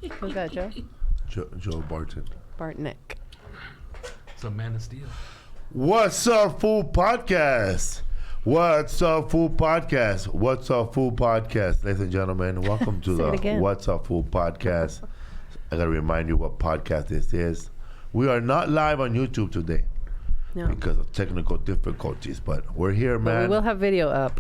Who's that, Joe? Joe Barton. Bartnick. It's a man of steel. What's up, Fool Podcast? What's up, Fool Podcast? What's up, Fool Podcast? Ladies and gentlemen, welcome to the What's Up, Fool Podcast. I got to remind you what podcast this is. We are not live on YouTube today because of technical difficulties, but we're here, man. But we will have video up.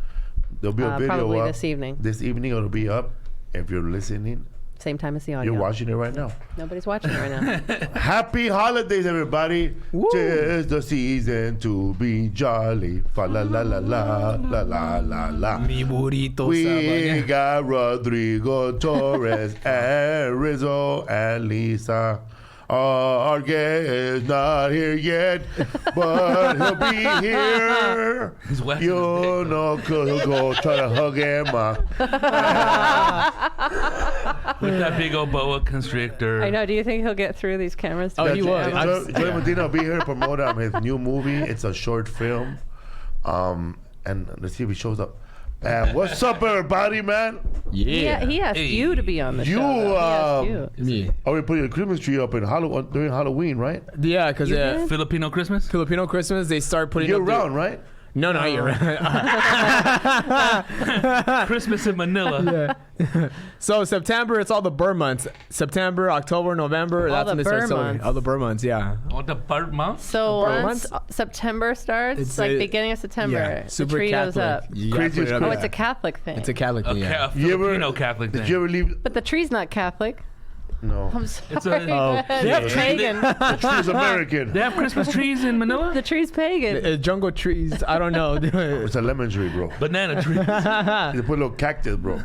There'll be a video probably up this evening. This evening it'll be up. If you're listening, same time as the audio. You're watching it right now. Nobody's watching it right now. Happy holidays, everybody. Woo. 'Tis the season to be jolly. Fa la la la la la la la la. Mi burrito. We got Rodrigo, Torres, and Rizzo, and Lisa. Our guest is not here yet, but he'll be here. He's wet. You know, cause he'll go try to hug him. With that big old boa constrictor. I know. Do you think he'll get through these cameras? Oh, he will. Joey Medina will be here to promote his new movie. It's a short film. And let's see if he shows up. What's up, everybody, man? Yeah. He asked you to be on the show. He asked you. Me. Oh, we put your Christmas tree up in during Halloween, right? Yeah, because Filipino Christmas? Filipino Christmas, they start putting Year up round, right? No, you're right. Christmas in Manila. Yeah. So September, it's all the Burr months. September, October, November. All that's when the they start Burr selling. months. All the Burr months, yeah. Oh, the bird month? So Burr once September starts, It's like a- beginning of September, Yeah, the super tree Catholic. goes up. You gotta Crazy put it up as Oh, there. it's a Catholic thing. It's a Catholic thing, yeah. A Filipino Catholic thing. Did you ever leave? But the tree's not Catholic. No. I'm sorry. It's a- Oh, It's pagan. The tree's American. They have Christmas trees in Manila? The tree's pagan. Jungle trees, I don't know. It's a lemon tree, bro. Banana trees. They put a little cactus, bro.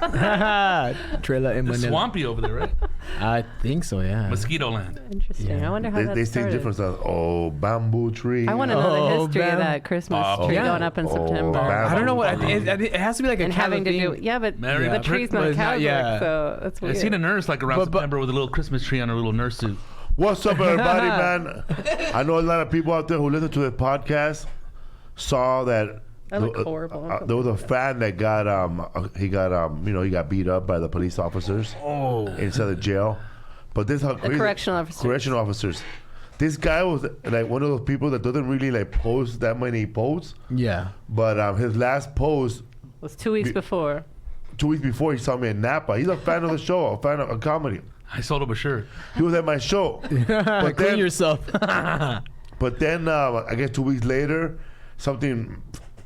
Trailer in It's Manila. swampy over there, right? I think so, yeah. Mosquito land. Interesting. Yeah. I wonder how They that say started. different stuff. Oh, bamboo tree. I want to know the Oh, history of bam. that Christmas Oh, tree yeah. going up in September. bam. I don't know what it has to be like a And having Catholic to thing. do, yeah, but Mary the Poppins. tree's But not it's not- Catholic, yeah. so that's I weird. seen a nurse like around But- September with a little Christmas tree on her little nurse suit. What's up, everybody, man? I know a lot of people out there who listen to the podcast saw that I look horrible. there was a fan that got he got beat up by the police officers inside the jail. But this how crazy, correctional officers. Correctional officers. This guy was like one of those people that doesn't really like post that many posts. Yeah. But his last post It was 2 weeks before. 2 weeks before, he saw me in Napa. He's a fan of the show, a fan of a comedy. I sold him a shirt. He was at my show. But Clean yourself. But then, I guess 2 weeks later, something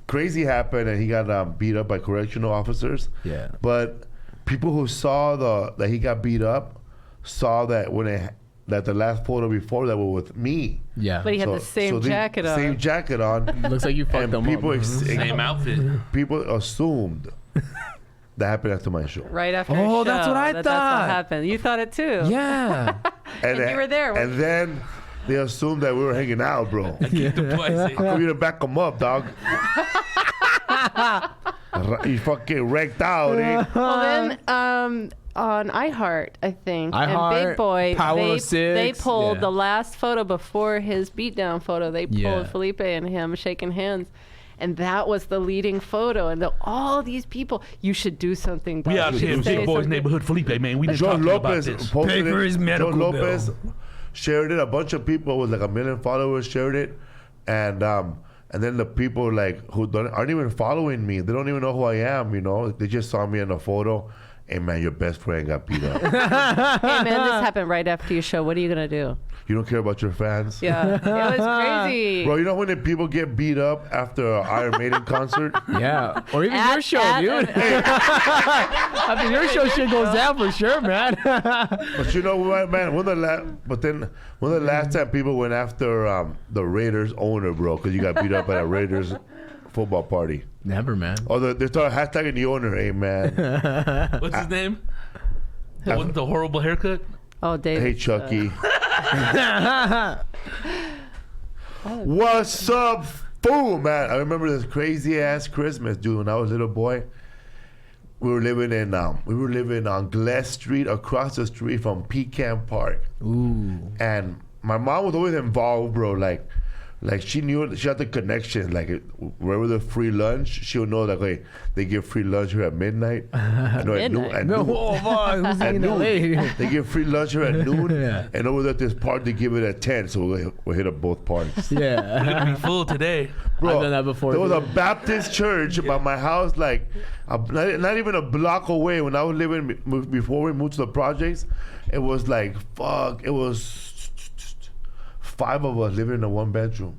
crazy happened, and he got beat up by correctional officers. Yeah. But people who saw that he got beat up saw that that the last photo before that was with me. Yeah. But he had the same jacket on. Same jacket on. Looks like you fucked And them people up. Same outfit. people assumed that happened after my show. Right after Oh, the show, that's what I That's thought. what happened. You thought it too. Yeah. And you were there, And then they assumed that we were hanging out, bro. Kicked him twice. For you to back them up, dog. You fucking wrecked out, eh? Well, then on iHeart, I think, and iHeart, Big Boy, Power they 6, pulled yeah. the last photo before his beatdown photo. They pulled Yeah. Felipe and him shaking hands. And that was the leading photo. And all these people, you should do something. We Doug. out You here in should say Big Boy's something." neighborhood, Felipe, man. We just John talked to you about Lopez this. posted Pay for it. his medical John Lopez bill. shared it. A bunch of people with like 1 million followers shared it, and then the people like who aren't even following me. They don't even know who I am. You know, they just saw me in a photo. Hey man, your best friend got beat up. Hey man, this happened right after your show. What are you gonna do? You don't care about your fans. Yeah, it was crazy. Bro, you know when the people get beat up after an Iron Maiden concert? Yeah. Or even At- your show, at dude. After your show shit goes down for sure, man. But you know what, man? When the last time people went after the Raiders owner, bro, because you got beat up at a Raiders football party? Never, man. Oh, they started hashtagging the owner, hey man. What's his name? With the horrible haircut? Oh, David. Hey Chucky. What's up, fool, man? I remember this crazy ass Christmas, dude. When I was a little boy, we were living on Glass Street, across the street from Pecan Park. Ooh. And my mom was always involved, bro. Like Like she had the connection. Like wherever the free lunch, she'll know that they give free lunch here at midnight. At noon. Who's in LA? They give free lunch here at noon, and over at this park they give it at 10. So we'll hit up both parks. Yeah, It's gonna be full today. Bro, I've done that before. There was a Baptist church by my house, like not even a block away. When I was living before we moved to the projects, it was like It was 5 of us living in a 1-bedroom.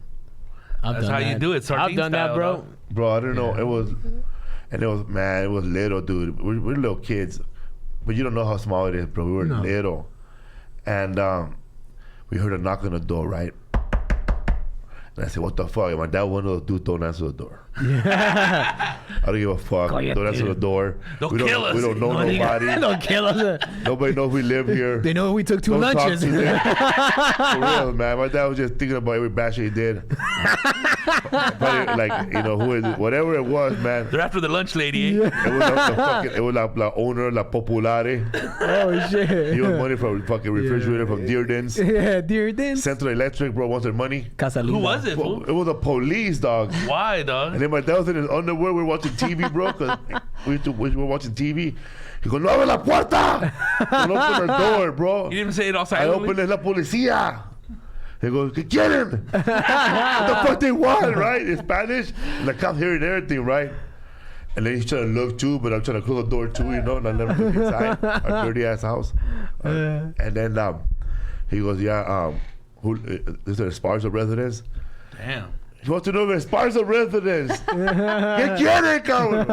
That's how you do it. I've done that, bro. Bro, I don't know. It was little, dude. We're little kids, but you don't know how small it is, bro. We were little, and we heard a knock on the door, right? And I said, "What the fuck?" And my dad, one of those dudes, don't answer the door. I don't give a fuck. Don't answer the door. Don't kill us. We don't know nobody. Don't kill us. Nobody knows we live here. They know we took 2 lunches. For real, man. My dad was just thinking about every batch he did. Probably, like, who is it? Whatever it was, man. They're after the lunch lady. Eh? It was la owner, La Populare. Oh shit. He was money from fucking refrigerator from Dearden's. Yeah, Dearden's. Central Electric, bro, wanted money. Who was it, fool? It was the police, dog. Why, dog? And then my dad was in his underwear. We were watching TV, bro. Cause we were watching TV. He goes, "No abre la puerta!" Don't open the door, bro. You didn't say it all I silently? opened it, la policía. He goes, "¿Qué quieren?" What the fuck they want, right? In Spanish. And the cop hearing everything, right? And then he's trying to look too, but I'm trying to close the door too, and I never look inside our dirty ass house. And then he goes, "Yeah, this is an Esparza residence." Damn. You want to know if Esparza residence? ¿Qué quiere, cabrón?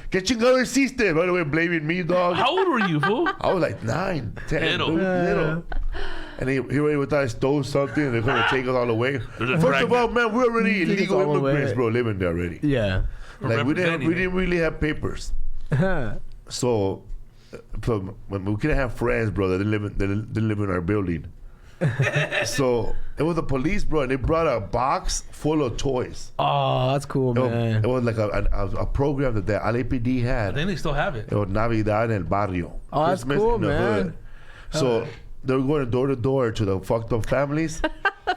¿Qué chingado hiciste? By the way, blaming me, dog. How old were you, fool? I was like 9, 10. Little. Little. And he already thought I stole something and they're going to take us all away. There's a First of all, man, we're already Take us illegal all immigrants, away. bro, living there already. Yeah. Like we didn't Representing. really have papers. So when we couldn't have friends, bro, that didn't live in our building. So it was the police, bro, and they brought a box full of toys. Oh, that's cool, man. It was like a program that the LAPD I had. think they still have it. It was Navidad en el Barrio. Oh, that's Christmas cool, in the man. hood. So they were going door to door to the fucked up families.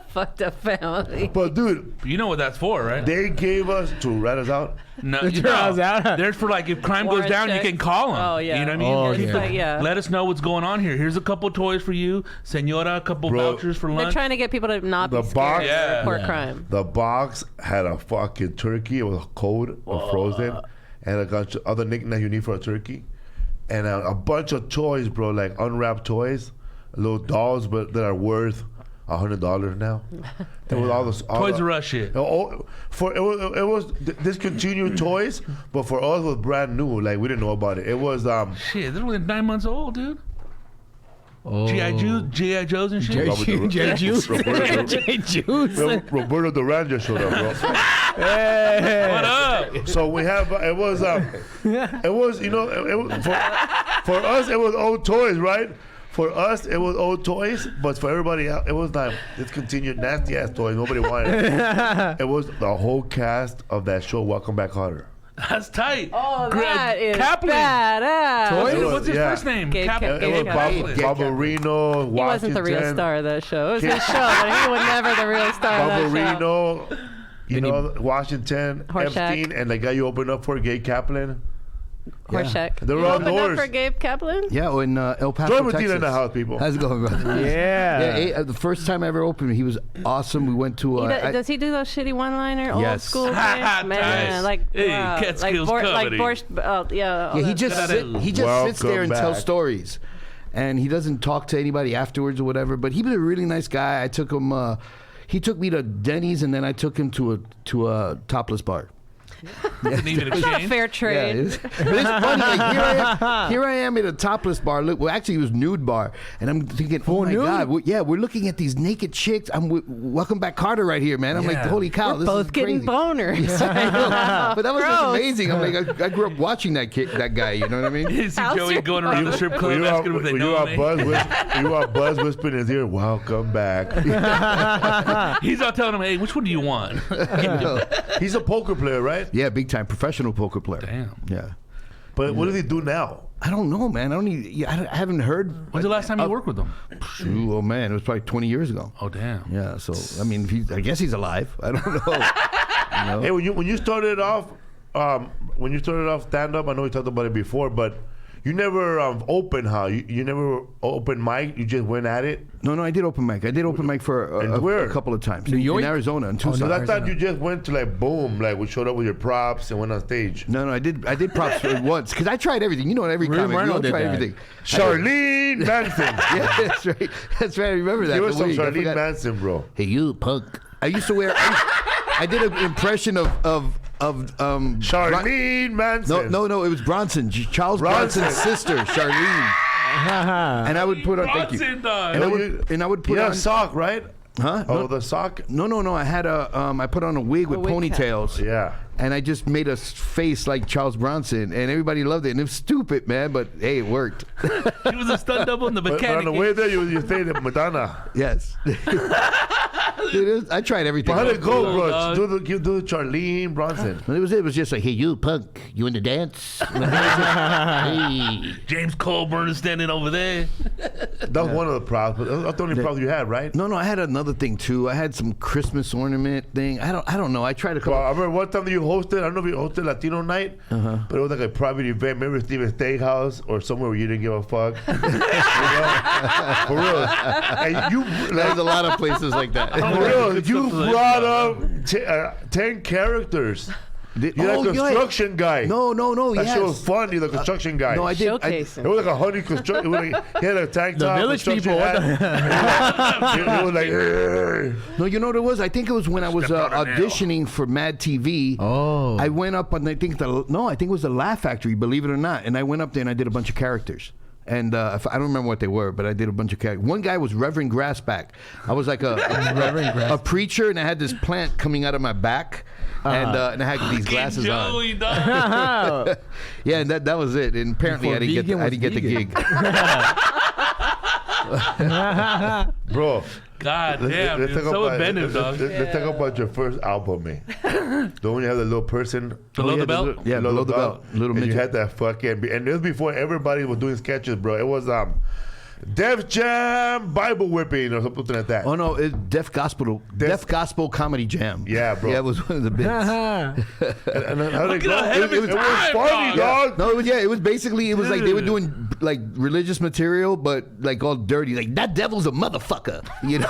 Fucked up family. But dude, You know what that's for, right? they gave us to rat us out. No, Turn us out. There's for like if crime Warrant goes down, check. you can call them. Oh, yeah. You know what I mean? Oh, It's yeah. like, yeah. Let us know what's going on here. Here's a couple toys for you, senora. A couple Bro, vouchers for They're lunch. trying to get people to not be The scared box- to Yeah. report Yeah. crime. The box had a fucking turkey. It was cold or frozen, and a bunch of other knickknacks you need for a turkey, and a bunch of toys, bro, like unwrapped toys, little dolls, but that are worth $100 now. It was all this Toys R Us shit. It was discontinued toys, but for us it was brand new. Like we didn't know about it. It was Shit, they're only 9 months old, dude. Oh. G.I. Joes and shit. J Juice. Roberto J Juice. Roberto Duran just showed up, bro. What up? So we have it was for us it was old toys, right? For us it was old toys, but for everybody else it was like discontinued nasty ass toys. Nobody wanted it. It was the whole cast of that show, Welcome Back Kotter. That's tight. Oh, Greg that is Kaplan. badass. What's his Yeah. first name? Gabe Kaplan. Kaplan. It was Kaplan. Barbarino, Washington. He wasn't the real star of that show. It was his show, but he was never the real star of that show. Barbarino, Washington, Horshack. Epstein, and the guy you opened up for, Gabe Kaplan. Horshack. They were You all opened up doors. for Gabe Kaplan? Yeah, in El Paso, Joey Medina Texas. in the house, people. How's it going, brother? Yeah. The first time I ever opened, he was awesome. We went to. Does he do those shitty one-liner, old Yes. school things? Nice. Man, like, Hey, wow. Catskills like comedy. Borscht, yeah. Yeah, he that just stuff. sits there and Welcome tells back. stories, and he doesn't talk to anybody afterwards or whatever. But he was a really nice guy. I took him. He took me to Denny's, and then I took him to a topless bar. Didn't even It's not a exchange. fair Yeah, trade. but it's funny. Like, here I am at a topless bar. Look, well, actually, it was nude bar, and I'm thinking, oh my nude? god, we're looking at these naked chicks. Welcome Back, Carter, right here, man. I'm like, Yeah. holy cow, We're this both is getting crazy. boners. But that was just Gross. amazing. I'm like, I grew up watching that guy. You know what I mean? You see How's Joey your going around the strip Were club you asking if they know out me. Buzz whispering in his ear, welcome back. He's out telling him, hey, which one do you want? He's a poker player, right? Yeah, big time professional poker player. Damn. Yeah. But what does he do now? I don't know, man. I haven't heard. When's the last time you worked with him? Oh man, it was probably 20 years ago. Oh damn. Yeah, so I mean, I guess he's alive. I don't know. Hey, when you started off stand up, I know we talked about it before, but you never opened, huh? You never opened mic. You just went at it. No, I did open mic. I did open mic for a couple of times. New York? In Arizona, in Tucson. So I thought you just went to like boom, like we showed up with your props and went on stage. No, I did props once because I tried everything. You know, every Really, comic, we all Marno did tried that. everything. Charlene Manson. Yeah, that's right. That's right. I remember that. Give us the some wig. I Charlene forgot. Manson, bro. Hey, you punk. I used to wear. I did an impression of Charlene Manson. No, it was Bronson, Charles Bronson's sister, Charlene. And I would put on. Thank you. And I would put on a sock, right? Huh? Oh, the sock. No. I had I put on a wig with wig cap. ponytails. Yeah. And I just made a face like Charles Bronson, and everybody loved it. And it was stupid, man, but hey, it worked. He was a stunt double in the But mechanic. on the way there, you stayed at Madonna. Yes. Dude, I tried everything. But how did it go, bro? dog. Do the Charlene Bronson. It was just like, hey, you punk, you in the dance? Hey. James Colburn is standing over there. That was one of the props. But that's the only prop you had, right? No, I had another thing too. I had some Christmas ornament thing. I don't know. I tried to come. Well, I remember one time that you hosted. I don't know if you hosted Latino night, but it was like a private event. Maybe Steven's Steakhouse or somewhere where you didn't give a fuck. You know? For real. And you There's a lot of places like that. for real, you brought up 10 characters. You're the construction guy. No. That Yes. shit was fun. You're the construction guy. No, I did. Showcasing. It was like a honey construction. He had a tank The top. village construction people, what hat. It was like, "Hey." No, you know what it was? I think it was when I was auditioning for Mad TV. Oh. I went up on I think it was the Laugh Factory, believe it or not. And I went up there and I did a bunch of characters. And I don't remember what they were, but I did a bunch of characters. One guy was Reverend Grassback. I was like a preacher, and I had this plant coming out of my back, and I had these glasses Joey, on. dog. Yeah, and that was it. And apparently, I didn't get the gig. Bro. God damn, Let's dude. talk So about- inventive, dog. Let's talk about your first album, man. The one you have the little person Below the belt? Yeah, below the belt. Little and you midget. had that fucking, and it was before everybody was doing sketches, bro. It was Def Jam Bible whipping or something like that. Oh no, it's Def Gospel Comedy Jam. Yeah, bro. Yeah, it was one of the bits. And then how did it Get go? ahead of It his was time, funny, dog. No, it was basically like they were doing like religious material, but like all dirty. Like that devil's a motherfucker, you know.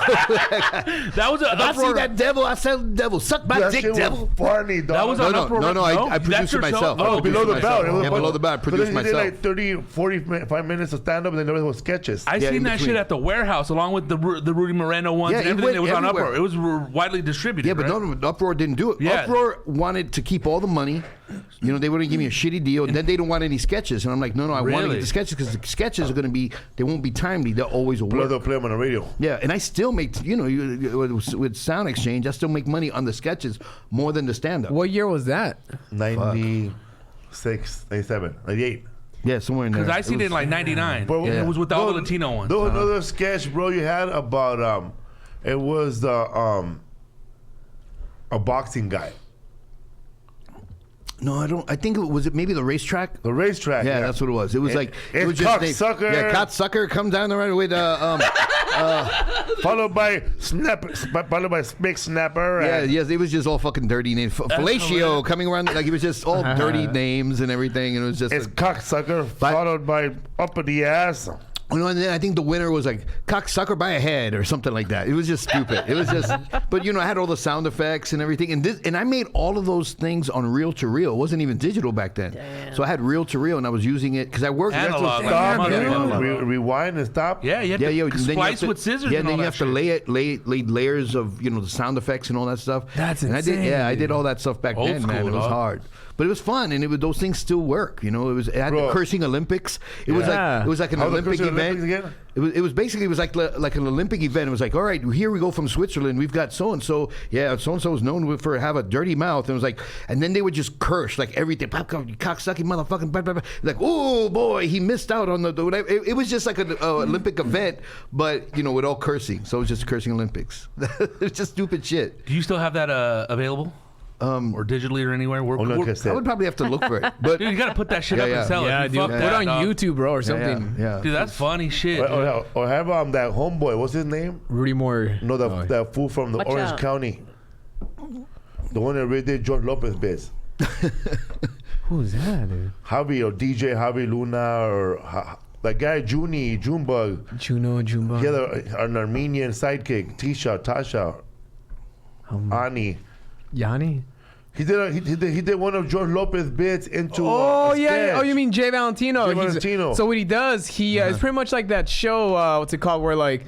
That was a If I see that devil, I say devil, suck my That dick, shit devil. was funny, dog. That was on Uproar. No, I That's produced your it show? myself. Oh, I Below produced the it belt. myself. It was Yeah, fun. below the belt. I So produced then myself. You did like 30, 45 minutes of stand up, and then everything was sketches. I Yeah, seen in that shit between. at the warehouse along with the Rudy Moreno ones Yeah, and it everything went that was on everywhere. Uproar. It was widely distributed. Yeah, but right? no, Uproar didn't do it. Yeah. Uproar wanted to keep all the money. You know, they were going to give me a shitty deal, and then they don't want any sketches. And I'm like, no, I want to Really? get the sketches because the sketches are going to be, they won't be timely. They're always a Blood, they'll work. play them on the radio. Yeah, and I still make, you know, with Sound Exchange, I still make money on the sketches more than the stand-up. What year was that? 96, 97, 98. Yeah, somewhere in there. Because I seen it in like 99. Bro, It was with all the Latino ones. There was another sketch, bro, you had about, it was a boxing guy. No, I don't. I think it was maybe the racetrack. The racetrack. Yeah, that's what it was. It was like it's it was just cocksucker. Yeah, cocksucker, come down the right way to Followed by Big Snapper. Yeah, and yes, it was just all fucking dirty names. Fellatio coming around, like it was just all dirty names and everything, and it was just. It's cocksucker, followed by up in the ass. You know, and then I think the winner was like cocksucker by a head or something like that. It was just stupid. It was just, but you know, I had all the sound effects and everything, and I made all of those things on reel to reel. It wasn't even digital back then. Damn. So I had reel to reel, and I was using it because I worked. Analog, like Stop, mother, and analog. rewind and stop. Yeah, you have Yeah, to yeah. then you have splice to- with scissors Yeah, and then all you that have to shit. lay layers of the sound effects and all that stuff. That's and insane. I did all that stuff back Old then, man. school, It was dog. hard, but it was fun, and those things still work. You know, it had Bro. the cursing Olympics. It was Yeah. like an How the Olympic cursing event. Olympics again? It was basically like an Olympic event. It was like, all right, here we go from Switzerland. We've got so and so. Yeah, so and so is known for have a dirty mouth. And it was like, and then they would just curse like everything. Cocksucking motherfucking. Blah, blah, blah. Like, oh boy, he missed out on the whatever. It was just like an Olympic event, but with all cursing. So it was just cursing Olympics. It's just stupid shit. Do you still have that available? or digitally or anywhere. I would probably have to look for it. But dude, you gotta put that shit up and sell it. Yeah, dude. Fuck Put that, on dog. YouTube, bro, or something. Yeah. Dude, that's funny shit. Or have that homeboy. What's his name? Rudy Moore. No, that fool from the Watch Orange out. County. The one that really did George Lopez bits. Who's that, dude? Javi or DJ Javi Luna or that guy Junebug. Jumba. He had an Armenian sidekick, Tasha, Ani. Yanni? He did one of George Lopez bits into. Oh, a yeah. sketch. Oh, you mean Jay Valentino? Jay Valentino. So what he does, he it's pretty much like that show. What's it called? Where like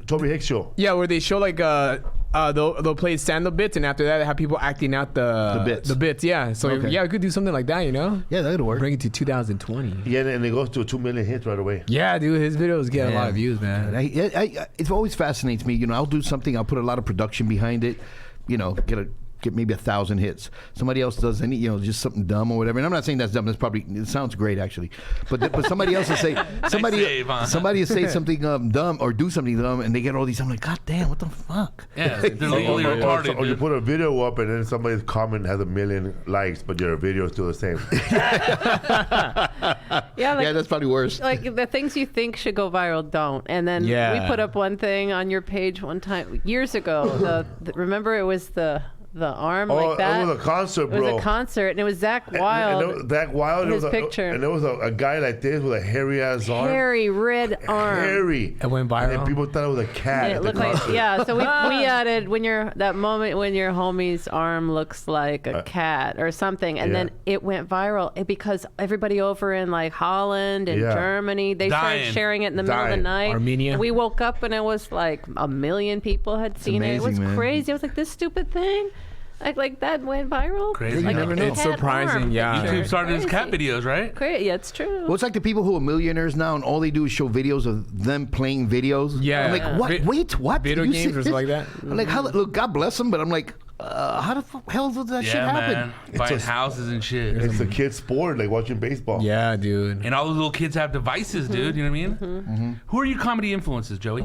Toby Hicks show. Yeah, where they show like they'll play stand-up bits, and after that they have people acting out the bits. The bits, yeah. So Okay. yeah, we could do something like that, you know? Yeah, that'd work. Bring it to 2020. Yeah, and it goes to 2 million hits right away. Yeah, dude, his videos get a lot of views, man. It always fascinates me. You know, I'll do something. I'll put a lot of production behind it. You know, get maybe 1,000 hits. Somebody else does just something dumb or whatever. And I'm not saying that's dumb. It sounds great actually. But somebody else will say somebody will say something dumb or do something dumb, and they get all these. I'm like, God damn, what the fuck? Yeah, they're legally retarded. Or you put a video up and then somebody's comment has 1 million likes, but your video is still the same. Yeah, That's probably worse. Like the things you think should go viral don't. And then we put up one thing on your page one time years ago. Remember it was the arm like that. It was a concert, bro. It was a concert, and it was Zach Wild. Zach Wild. His picture. And there was a guy like this with a hairy ass arm. Hairy red arm. Hairy. It went viral. And then people thought it was a cat. And it looked like So we added that moment when your homie's arm looks like a cat or something, and then it went viral because everybody over in like Holland and Germany they started sharing it in the middle of the night. Armenia. And we woke up and it was like 1 million people had seen it. It was amazing, man. crazy. I was like, this stupid thing. Like that went viral. Crazy. Like You never know. It's surprising, yeah. YouTube started his cat Crazy. videos, right? Great, yeah, it's true. Well, it's like the people who are millionaires now, and all they do is show videos of them playing videos. Yeah. I'm like, what? Wait, what? Video You games or serious? something like that? I'm like, look, God bless them, but I'm like, how the hell did that shit happen? Man. Buying houses and shit. It's a kid's sport, like watching baseball. Yeah, dude. And all those little kids have devices, dude. You know what I mean? Mm-hmm. Who are your comedy influences, Joey?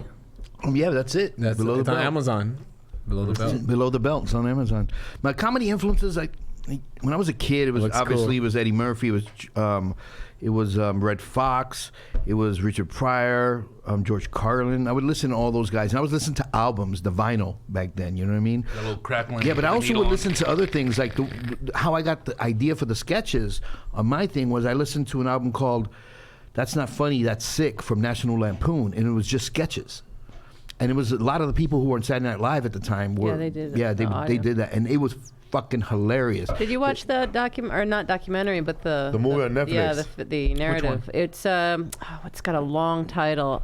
Yeah, that's it. It's on Amazon. Below the belt. Below the Belt. It's on Amazon. My comedy influences, when I was a kid, it was Looks obviously cool. it was Eddie Murphy. It was Red Fox. It was Richard Pryor, George Carlin. I would listen to all those guys, and I was listening to albums, the vinyl back then. You know what I mean? That little crackling. Yeah, but I also needle would on. listen to other things like how I got the idea for the sketches. My thing was I listened to an album called "That's Not Funny, That's Sick" from National Lampoon, and it was just sketches. And it was a lot of the people who were on Saturday Night Live at the time were they did yeah the they audio. did that, and it was fucking hilarious. Did you watch the not documentary, but the movie on Netflix? Yeah, the narrative. It's it's got a long title.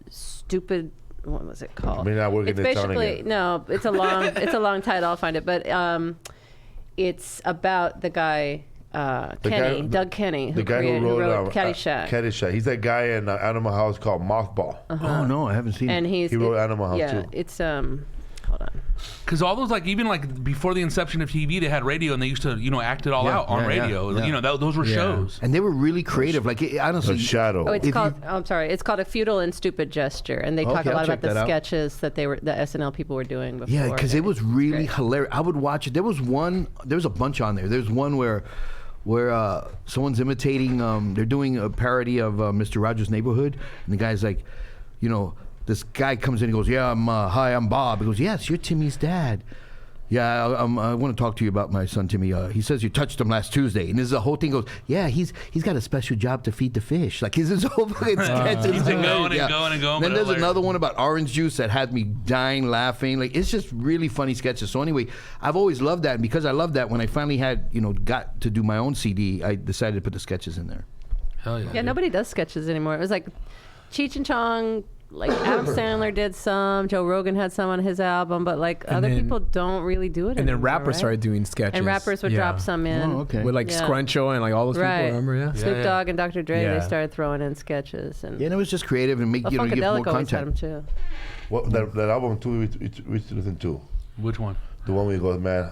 Stupid. What was it called? May not work in It's the town basically again. no. It's a long title. I'll find it, but it's about the guy. Kenny, Doug Kenny, the guy who wrote Caddyshack. Caddyshack. He's that guy in Animal House called Mothball. Oh no, I haven't seen And it. he wrote Animal House yeah, too. it's hold on. Because all those, even before the inception of TV, they had radio, and they used to, act it all out on radio. yeah. Those were shows. And they were really creative. Like honestly, The Shadow. Oh, it's If called. I'm sorry. It's called A Futile and Stupid Gesture, and they talk Okay, a lot I'll check about the that out. sketches that the SNL people were doing before. yeah, because it was really great. hilarious. I would watch it. There was a bunch on there. There's one where someone's imitating. They're doing a parody of Mr. Rogers' Neighborhood, and the guy's like, this guy comes in and goes, "Yeah, hi, I'm Bob." He goes, "Yes, you're Timmy's dad." "Yeah, I want to talk to you about my son Timmy. He says you touched him last Tuesday." And this is the whole thing goes, "Yeah, he's got a special job to feed the fish." Like his whole fucking sketch. He's been going and going and going, Then but there's hilarious. another one about orange juice that had me dying laughing. Like it's just really funny sketches. So anyway, I've always loved that, and because I love that, when I finally had got to do my own CD, I decided to put the sketches in there. Hell yeah. Yeah, nobody does sketches anymore. It was like Cheech and Chong. Like Adam Sandler did some, Joe Rogan had some on his album, but other people don't really do it And then anymore, rappers right? started doing sketches. And rappers would drop some in. Oh, okay. With Yeah. Scruncho and all those Right. people, remember? Yeah. Snoop yeah. Dogg and Dr. Dre, Yeah. they started throwing in sketches. And Yeah, and it was just creative and make you get Funkadelic more always had them content. too. What that album too? We listen to Which one? the one where he goes, "Man,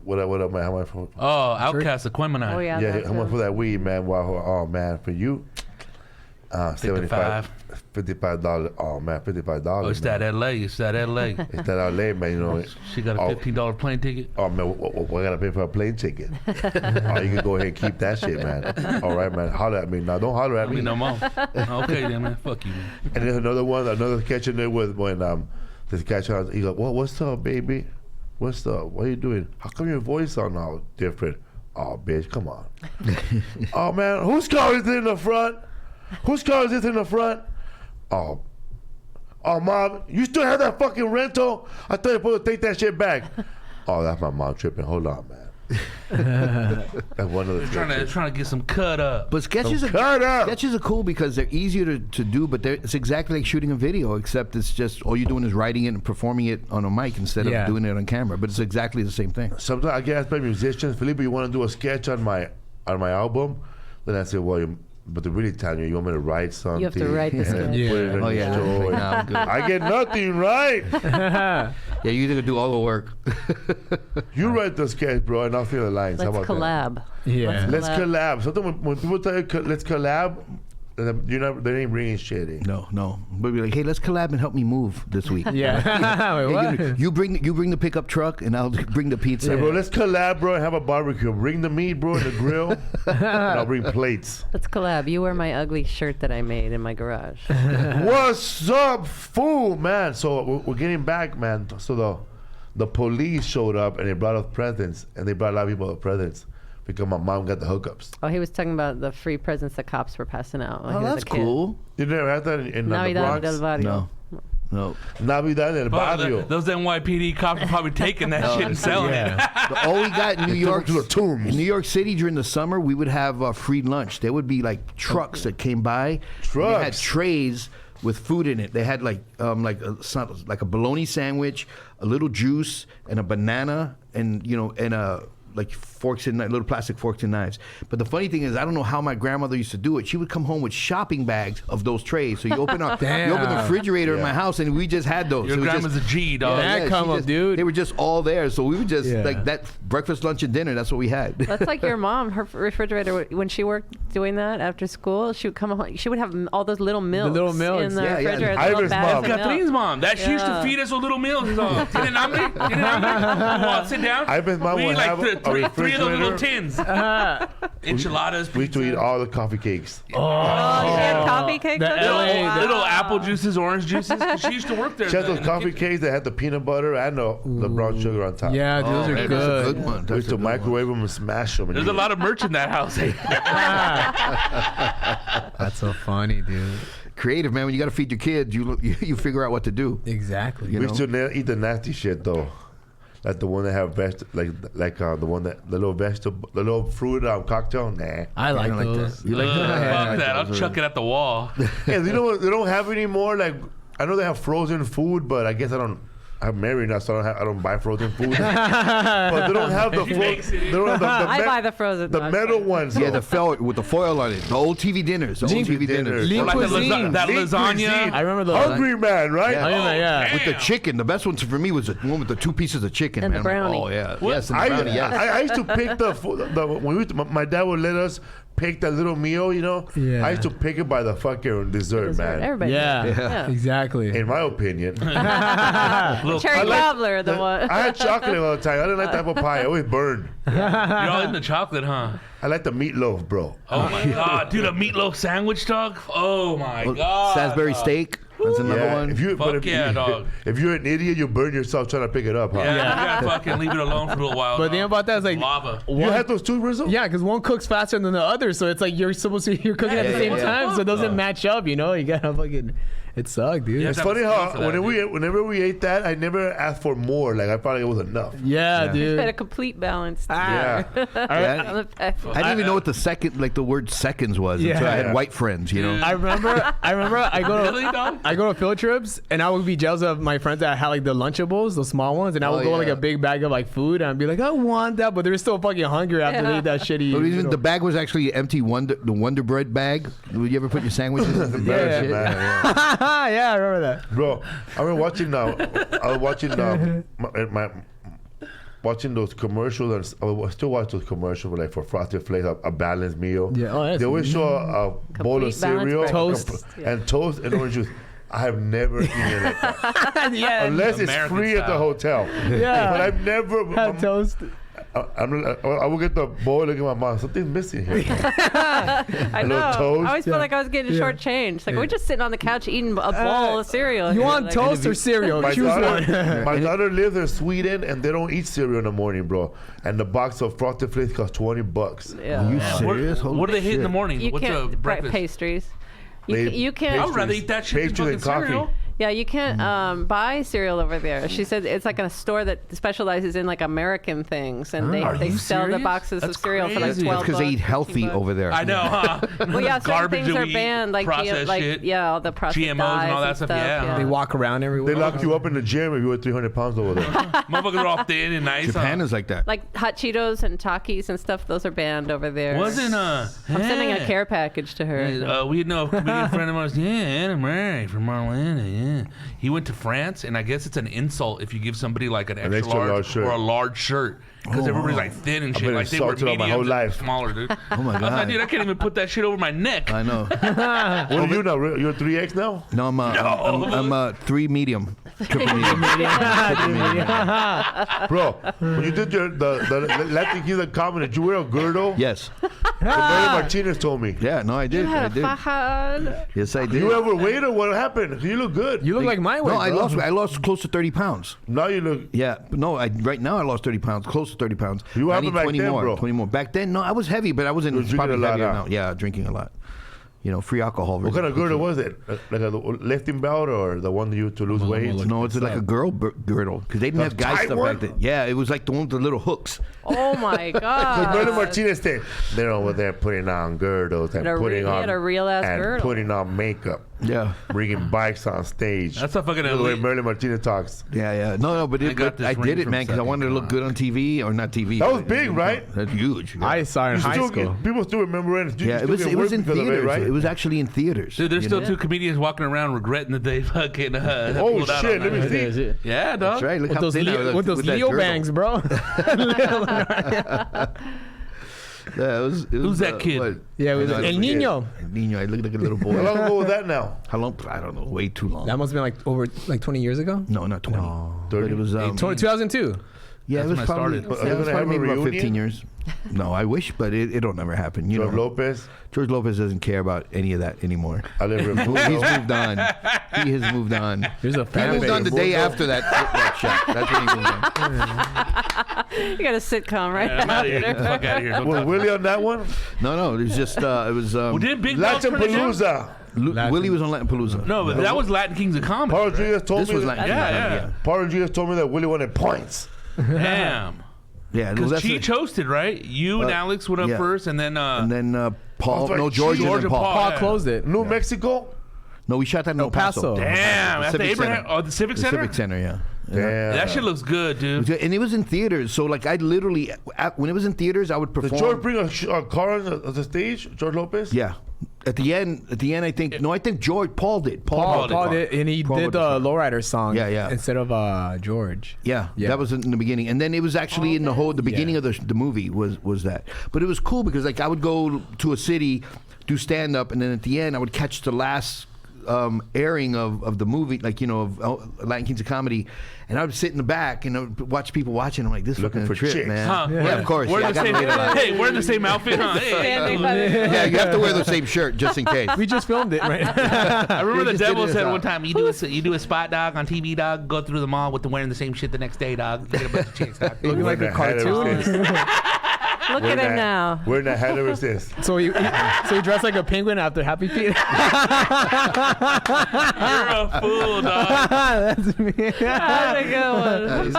what up, man? How much for?" Oh, Outcast, Aquemini. Oh yeah, Yeah, that how much too. for that weed, man? Wow, oh man, for you. $55. Oh man, $55. Oh, it's that LA. It's that LA. It's that LA, man. You know. She got a $15 plane ticket. Oh man, we gotta pay for a plane ticket. Oh, you can go ahead and keep that shit, man. All right, man. Holler at me now. Don't holler at me. No more. Okay, then, man. Fuck you, man. And there's another sketch in there with when this guy tries. He's like, "Well, what's up, baby? What's up? What are you doing? How come your voice sound all different? Oh, bitch, come on. Oh man, whose car is in the front? Whose car is this in the front? Oh, mom, you still have that fucking rental? I thought you were supposed to take that shit back. Oh, that's my mom tripping. Hold on, man. That's one of the trying to get some cut up. But sketches are cool because they're easier to do, but it's exactly like shooting a video, except it's just all you're doing is writing it and performing it on a mic instead of doing it on camera. But it's exactly the same thing. Sometimes I get asked by musicians, Felipe, you want to do a sketch on my album? Then I say, well, but to really tell you want me to write something? You have to write the sketch. Put it in the story. I get nothing right. Yeah, you gotta do all the work. You write the sketch, bro, and I'll feel the lines. Let's How about collab. That? Yeah. Let's collab. Sometimes when people tell you let's collab, they ain't bringing shit in. No. But be like, hey, let's collab and help me move this week. Yeah. Wait, what? You bring the pickup truck and I'll bring the pizza. Hey, bro, let's collab, bro, and have a barbecue. Bring the meat, bro, and the grill, and I'll bring plates. Let's collab. You wear my ugly shirt that I made in my garage. What's up, fool, man? So we're getting back, man. So the police showed up and they brought us presents, and they brought a lot of people presents. Because my mom got the hookups. Oh, he was talking about the free presents the cops were passing out when he was that's a kid. cool. You never had that in the Navidad Bronx? del Barrio. No. Navidad del Barrio. Those NYPD cops are probably taking that shit and selling it. But all we got in New York, to the tombs. in New York City during the summer, we would have free lunch. There would be like trucks that came by. Trucks. They had trays with food in it. They had like a bologna sandwich, a little juice, and a banana, and like forks and little plastic forks and knives. But the funny thing is, I don't know how my grandmother used to do it. She would come home with shopping bags of those trays. So you open the refrigerator in my house, and we just had those. Your grandma's a G, dog. Dude. They were just all there. So we would just like that breakfast, lunch, and dinner. That's what we had. That's like your mom. Her refrigerator, when she worked doing that after school, she would come home. She would have all those little milks, in the refrigerator. Ivor's mom. Catherine's mom. That she used to feed us with little meals. Tienen hambre? Sit down. Ivor's mom would have three of those little tins. Enchiladas. We used to eat all the coffee cakes. Oh, you had coffee cakes? Little apple juices, orange juices. She used to work there. She had those coffee cakes that had the peanut butter and the brown sugar on top. Yeah, those are good. That's a good one. We used to microwave them and smash them. There's a lot of merch in that house. That's so funny, dude. Creative, man. When you got to feed your kids, you figure out what to do. Exactly. We used to eat the nasty shit though. Like the one that have the little fruit cocktail. Nah, I like those. You like that? Fuck that. I'll chuck it at the wall. Yeah, they don't have any more. Like I know they have frozen food, but I guess I'm married now, so I don't buy frozen food. But they don't have the frozen. I buy the frozen. The metal ones. Yeah, with the foil on it. The old TV dinners. Lean That lasagna. I remember those. Hungry Man, right? Yeah. With the chicken. The best one for me was the one with the 2 pieces of chicken. And man. the brownie. Oh yeah. What? Yes, and the brownie. Yes. I used to pick my dad would let us pick that little meal, Yeah. I used to pick it by the fucking dessert, man. Everybody. Yeah. Exactly. In my opinion. Cherry cobbler, the one. I had chocolate all the time. I didn't like the apple pie. I always burned. You're all in the chocolate, huh? I like the meatloaf, bro. Oh my god, dude, a meatloaf sandwich, dog. Oh my god. Salisbury steak. That's another one. If dog. If you're an idiot, you burn yourself trying to pick it up, huh? Yeah, you gotta fucking leave it alone for a little while. But the thing about that is like lava. You had those too, Rizzo? Yeah, because one cooks faster than the other, so it's like you're cooking at the same time, so it doesn't match up. You gotta fucking. It sucked, dude. It's funny how whenever we ate that, I never asked for more. Like I thought it was enough. Yeah, dude. Had a complete balance. Yeah. I didn't even know what the word seconds was until I had white friends. I remember I go to field trips and I would be jealous of my friends that had like the Lunchables, the small ones, and I would go like a big bag of like food and I'd be like, I want that, but they're still fucking hungry after they eat that shitty. But even the bag was actually empty. The Wonder Bread bag. Would you ever put your sandwiches in? Yeah, I remember that. Bro, I was watching watching those commercials, and I still watch those commercials like for Frosted Flakes, a balanced meal. Yeah, they always show a bowl of cereal, toast, and toast and orange juice. I have never eaten it like that. Unless it's American free style. at the hotel. Yeah. But I've never Had toast. I will get the bowl. Look at my mom. Something's missing here. I know. toast. I always felt like I was getting shortchanged. Like we're just sitting on the couch eating a bowl of cereal. You want like, toast or cereal? My Choose one. daughter lives in Sweden, and they don't eat cereal in the morning, bro. And the box of Frosted Flakes costs $20. Yeah. Are you Yeah, serious? what do they hit in the morning? You What's the can't breakfast? pastries. They- You can't. I would rather eat that shit than Pastries fucking and coffee. cereal. Yeah, you can't buy cereal over there. She said it's like a store that specializes in like American things, and Are they you sell the serious? boxes That's of cereal for like crazy. $12. That's because they eat healthy $15. over there. I know, huh? Well, yeah, certain Garbage things that are we eat, banned, like processed shit. yeah, all the processed GMOs and dyes all that stuff, yeah. They walk around everywhere. They lock you up in the gym if you were 300 pounds over there. Motherfuckers are all thin and nice. Japan is like that. Like hot Cheetos and Takis and stuff. Those are banned over there. Wasn't I'm sending a care package to her. We know a comedian friend of ours. Yeah, Anna Murray from Atlanta. Yeah, he went to France, and I guess it's an insult if you give somebody like an extra large shirt. or a large shirt because everybody's like thin and shit. been Like they were insulted all my mediums whole and life. smaller, dude. Oh my I was like, god. dude, I can't even put that shit over my neck. I know. What are you now? You're 3X now? No, I'm 3 medium. Triple medium. Bro, when you did the Latin Kings of Comedy, did you wear a girdle? Yes. Mario Martinez told me. Yeah. No, I did. You I had a did. faja. Yes, I did. You ever weighed or what happened? You look good. You look like my weight. No, I bro. lost close to 30 pounds. Now you look. Yeah, but no, right now I lost 30 pounds, close to 30 pounds. You I happened need back 20 then, more, bro. 20 more. Back then, no, I was heavy, but I wasn't You were drinking probably a lot, heavier huh? now. Yeah, drinking a lot. You know, free alcohol. What kind of girdle was it? Like a lifting belt or the one that you used to lose weight? No, it's like a girl girdle because they didn't have guy tight stuff one? back then. Yeah, it was like the one with the little hooks. Oh my Mario god. Martinez said they're over there putting on girdles and He had a real-ass girdle. putting on makeup, Yeah. bringing bikes on stage. That's a fucking the way elite. Marilyn Martinez talks. Yeah. No, but I got this I ring did it, from man, because I Second wanted to look Con. good on TV or not TV. That was big, right? That's huge. Yeah. I saw it in You high still school. people still remember it. Yeah, it was in because of theaters. right? It was actually in theaters. Dude, there's you still know? 2 comedians walking around regretting that they fucking Oh pulled out shit! on Let that. me see. Yeah, dog. That's right. Look With how those, thin I was with those that Leo girdle. bangs, bro. Yeah, it was, Who's that kid? Yeah, it was I El forget. Niño. El Niño. I looked like a little boy. How long ago was that now? How long? I don't know. Way too long. That must have been like over 20 years ago. No, not 20. But it was 2002. yeah, That's it was when I probably, started. Are yeah, they it was gonna probably have a maybe about 15 reunion? years. No, I wish, but it'll never happen. You George know, Lopez. George Lopez doesn't care about any of that anymore. I live in He's moved on. He has moved on. There's a He fan moved on base. the day after that shot. That's when he moved on. You got a sitcom right I'm out of here. Get after. the fuck out of here. Don't Was talk. Willie on that one? No, it was just it was. Well, didn't Big Dog Latin turn it down? Palooza. Willie was on Latin Palooza. No, but that was Latin Kings of Comedy. Paul right? Rodriguez told This me. was Latin. Yeah. Paul Rodriguez told me that Willie wanted points. Damn. Yeah, Because that's Cheech hosted, right? You and Alex went up yeah. first, and then Paul. That's right, No, George George and and Paul. Paul. Paul Yeah. closed it. New Mexico. No, we shot that in El Paso. damn, at the Civic Abraham, Center. the Civic The Center. Civic Center, yeah. Damn. That shit looks good, dude. And it was in theaters, so like I literally, when it was in theaters, I would Did perform. George bring a car on the stage? George Lopez? Yeah. At the end, I think. No, I think Paul did. Paul Paul did, and he Paul did did the the song. Lowrider song. Yeah. Instead of George. Yeah, Yeah. that was in the beginning, and then it was actually in the beginning of the movie was that. But it was cool because like I would go to a city, do stand up, and then at the end I would catch the last airing of the movie, like of Latin Kings of Comedy, and I would sit in the back and I would watch people watching. I'm like, this Looking fucking for trip, chicks. man. Huh? Yeah, of course. We're Yeah, I the got same. laid a lot. Hey, we're in the same outfit, huh? Hey. Standing by the- Yeah, you have to wear the same shirt just in case. We just filmed it, right? I remember the just did devil it said as one time, you do a spot, dog, on TV, dog. Go through the mall with wearing the same shit the next day, dog. You get a bunch of chicks, dog. Looking like a cartoon. Look at him now. We're in the head of this. So he dressed like a penguin after Happy Feet. You're a fool, dog. That's me. That's a good one.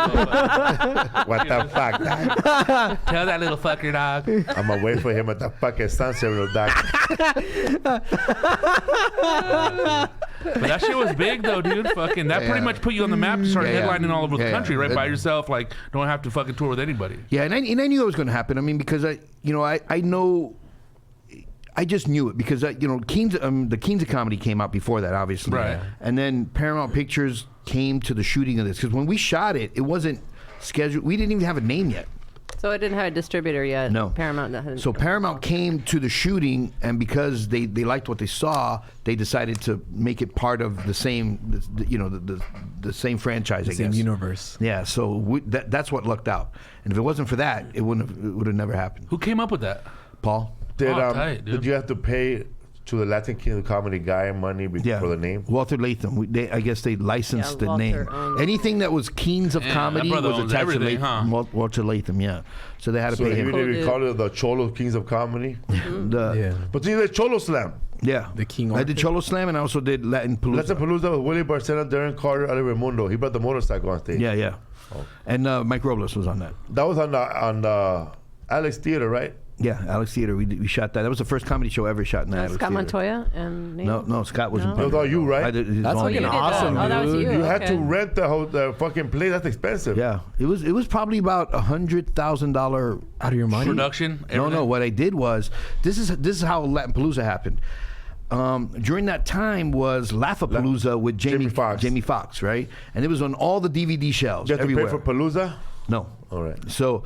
What the fuck, dog? Tell that little fucker, dog. I'm gonna wait for him at the fucking sunset, little dog. But that shit was big, though, dude. Fucking, that pretty much put you on the map to start headlining all over the country, right? By yourself, like, don't have to fucking tour with anybody. Yeah, and I knew it was going to happen. I mean, because I know, I just knew it because Kings, the Kings of Comedy came out before that, obviously, Right. And then Paramount Pictures came to the shooting of this because when we shot it, it wasn't scheduled. We didn't even have a name yet. So it didn't have a distributor yet. No. Paramount. So Paramount came to the shooting, and because they liked what they saw, they decided to make it part of the same, the same franchise. I guess. Same universe. Yeah. So that's what lucked out. And if it wasn't for that, it would have never happened. Who came up with that? Paul. Tight, did you have to pay to the Latin King of Comedy guy money for the name? Walter Latham. I guess they licensed the name. Anything that was Kings of Comedy was attached to Latham. Huh? Walter Latham, yeah. So they had to pay him. So you call it the Cholo Kings of Comedy? But you did Cholo Slam. Yeah. The King I did Cholo Slam, and I also did Latin Palooza. Latin Palooza with Willie Barcena, Darren Carter, Oliver Mundo. He brought the motorcycle on stage. Yeah. Oh. And Mike Robles was on that. That was on the Alex Theater, right? Yeah, Alex Theater. We shot that. That was the first comedy show ever shot in Alex Scott Theater. Montoya and Nate? No, Scott wasn't. It was all you, right? That's fucking awesome, dude. Oh, that was you. You had to rent the fucking place. That's expensive. Yeah, it was probably about $100,000 out of your money. Production. No. What I did was this is how Latin Palooza happened. During that time was Laugh-A-Palooza with Jamie Foxx, right? And it was on all the DVD shelves. You have everywhere. to pay for Palooza? No. All right. So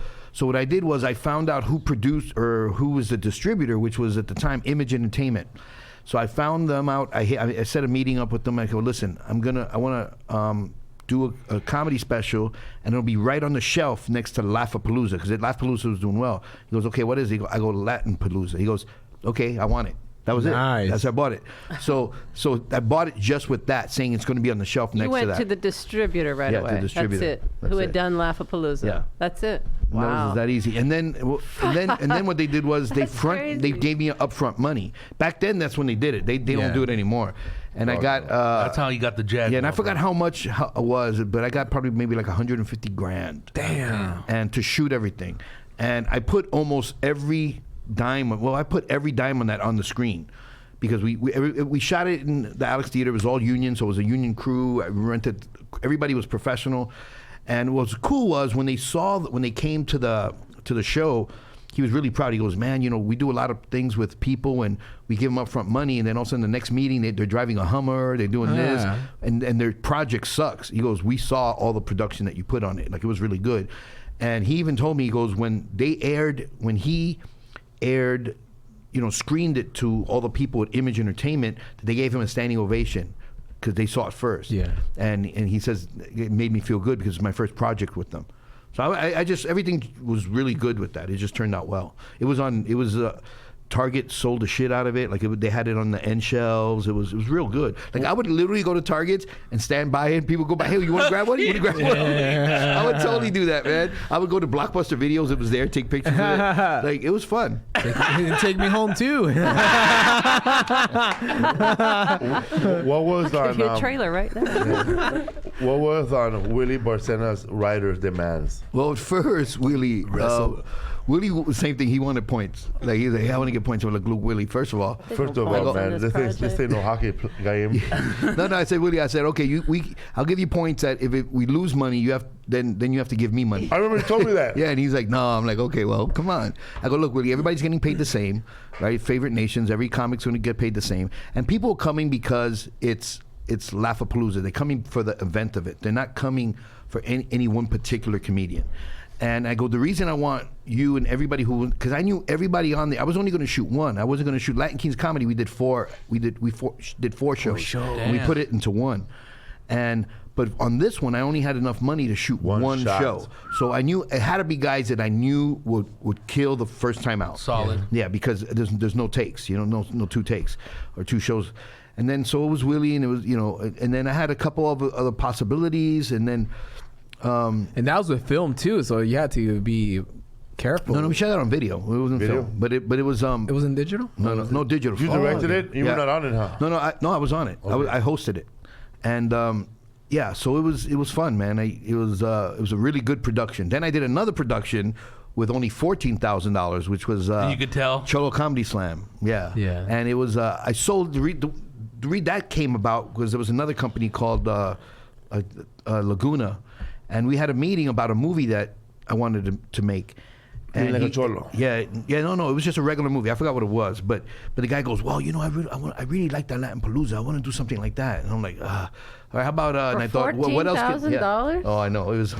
what I did was I found out who produced or who was the distributor, which was at the time Image Entertainment. So I found them out. I set a meeting up with them. I go, listen, I want to do a comedy special, and it'll be right on the shelf next to Laugh-A-Palooza, because Laugh-A-Palooza was doing well. He goes, okay, what is it? I go, Latin Palooza. He goes, okay, I want it. That was nice. it. That's how I bought it. So I bought it just with that, saying it's going to be on the shelf next to that. You went to the distributor right away. Yeah, the distributor. That's it. Who had done Laugh-A-Palooza. Yeah. That's it. Wow. That was that easy. And then what they did was they gave me upfront money. Back then, that's when they did it. They don't do it anymore. And I got that's how you got the Jag. Yeah, and I forgot how much it was, but I got probably maybe like $150,000. Damn. And to shoot everything, and I put almost every dime. Well, I put every dime on that on the screen, because we shot it in the Alex Theater. It was all union, so it was a union crew. I rented. Everybody was professional. And what was cool was when they came to the show, he was really proud. He goes, man, we do a lot of things with people, and we give them upfront money, and then all of a sudden the next meeting they're driving a Hummer, they're doing this, and their project sucks. He goes, we saw all the production that you put on it, like it was really good. And he even told me, he goes, when he aired, screened it to all the people at Image Entertainment, they gave him a standing ovation, because they saw it first. Yeah. And he says it made me feel good because it's my first project with them. So I just, everything was really good with that. It just turned out well. Target sold the shit out of it. Like they had it on the end shelves. It was real good. Like I would literally go to Targets and stand by it, and people go by, hey, you want to grab one? You want to grab one? I would totally do that, man. I would go to Blockbuster Videos. It was there, take pictures of it. Like it was fun. Take me home too. What was on your trailer right there? What was on Willie Barcena's writer's demands? Well, at first, Willie, same thing. He wanted points. Like he's like, I want to get points. I'm like, look, Willie. First of all, man, this ain't no hockey game. No. I said, Willie. I said, okay, I'll give you points that if we lose money, then you have to give me money. I remember you told me that. Yeah, and he's like, no. I'm like, okay, well, come on. I go, look, Willie. Everybody's getting paid the same, right? Favorite nations. Every comic's going to get paid the same, and people are coming because it's Laugh-A-Palooza. They're coming for the event of it. They're not coming for any one particular comedian. And I go, the reason I want you and everybody because I knew everybody on there. I was only going to shoot one. I wasn't going to shoot Latin Kings Comedy. We did four shows. And we put it into one. But on this one, I only had enough money to shoot one show. So I knew it had to be guys that I knew would kill the first time out. Solid. Yeah, because there's no takes. No two takes or two shows. And then so it was Willie, and it was and then I had a couple of other possibilities, and then. And that was with film too, so you had to be careful. No, we shot that on video. It wasn't film, but it was. It wasn't digital. No digital. You directed it. You were not on it, huh? No, I was on it. Okay. I hosted it, and so it was fun, man. It was a really good production. Then I did another production with only $14,000, which was you could tell Cholo Comedy Slam. Yeah. And it was I sold the read that came about because there was another company called Laguna. And we had a meeting about a movie that I wanted to make. And like a Cholo. Yeah, no, it was just a regular movie. I forgot what it was, but the guy goes, well, I really like that Latin Palooza. I want to do something like that. And I'm like, Or how about and I thought, what else? $14,000? Oh, I know. It was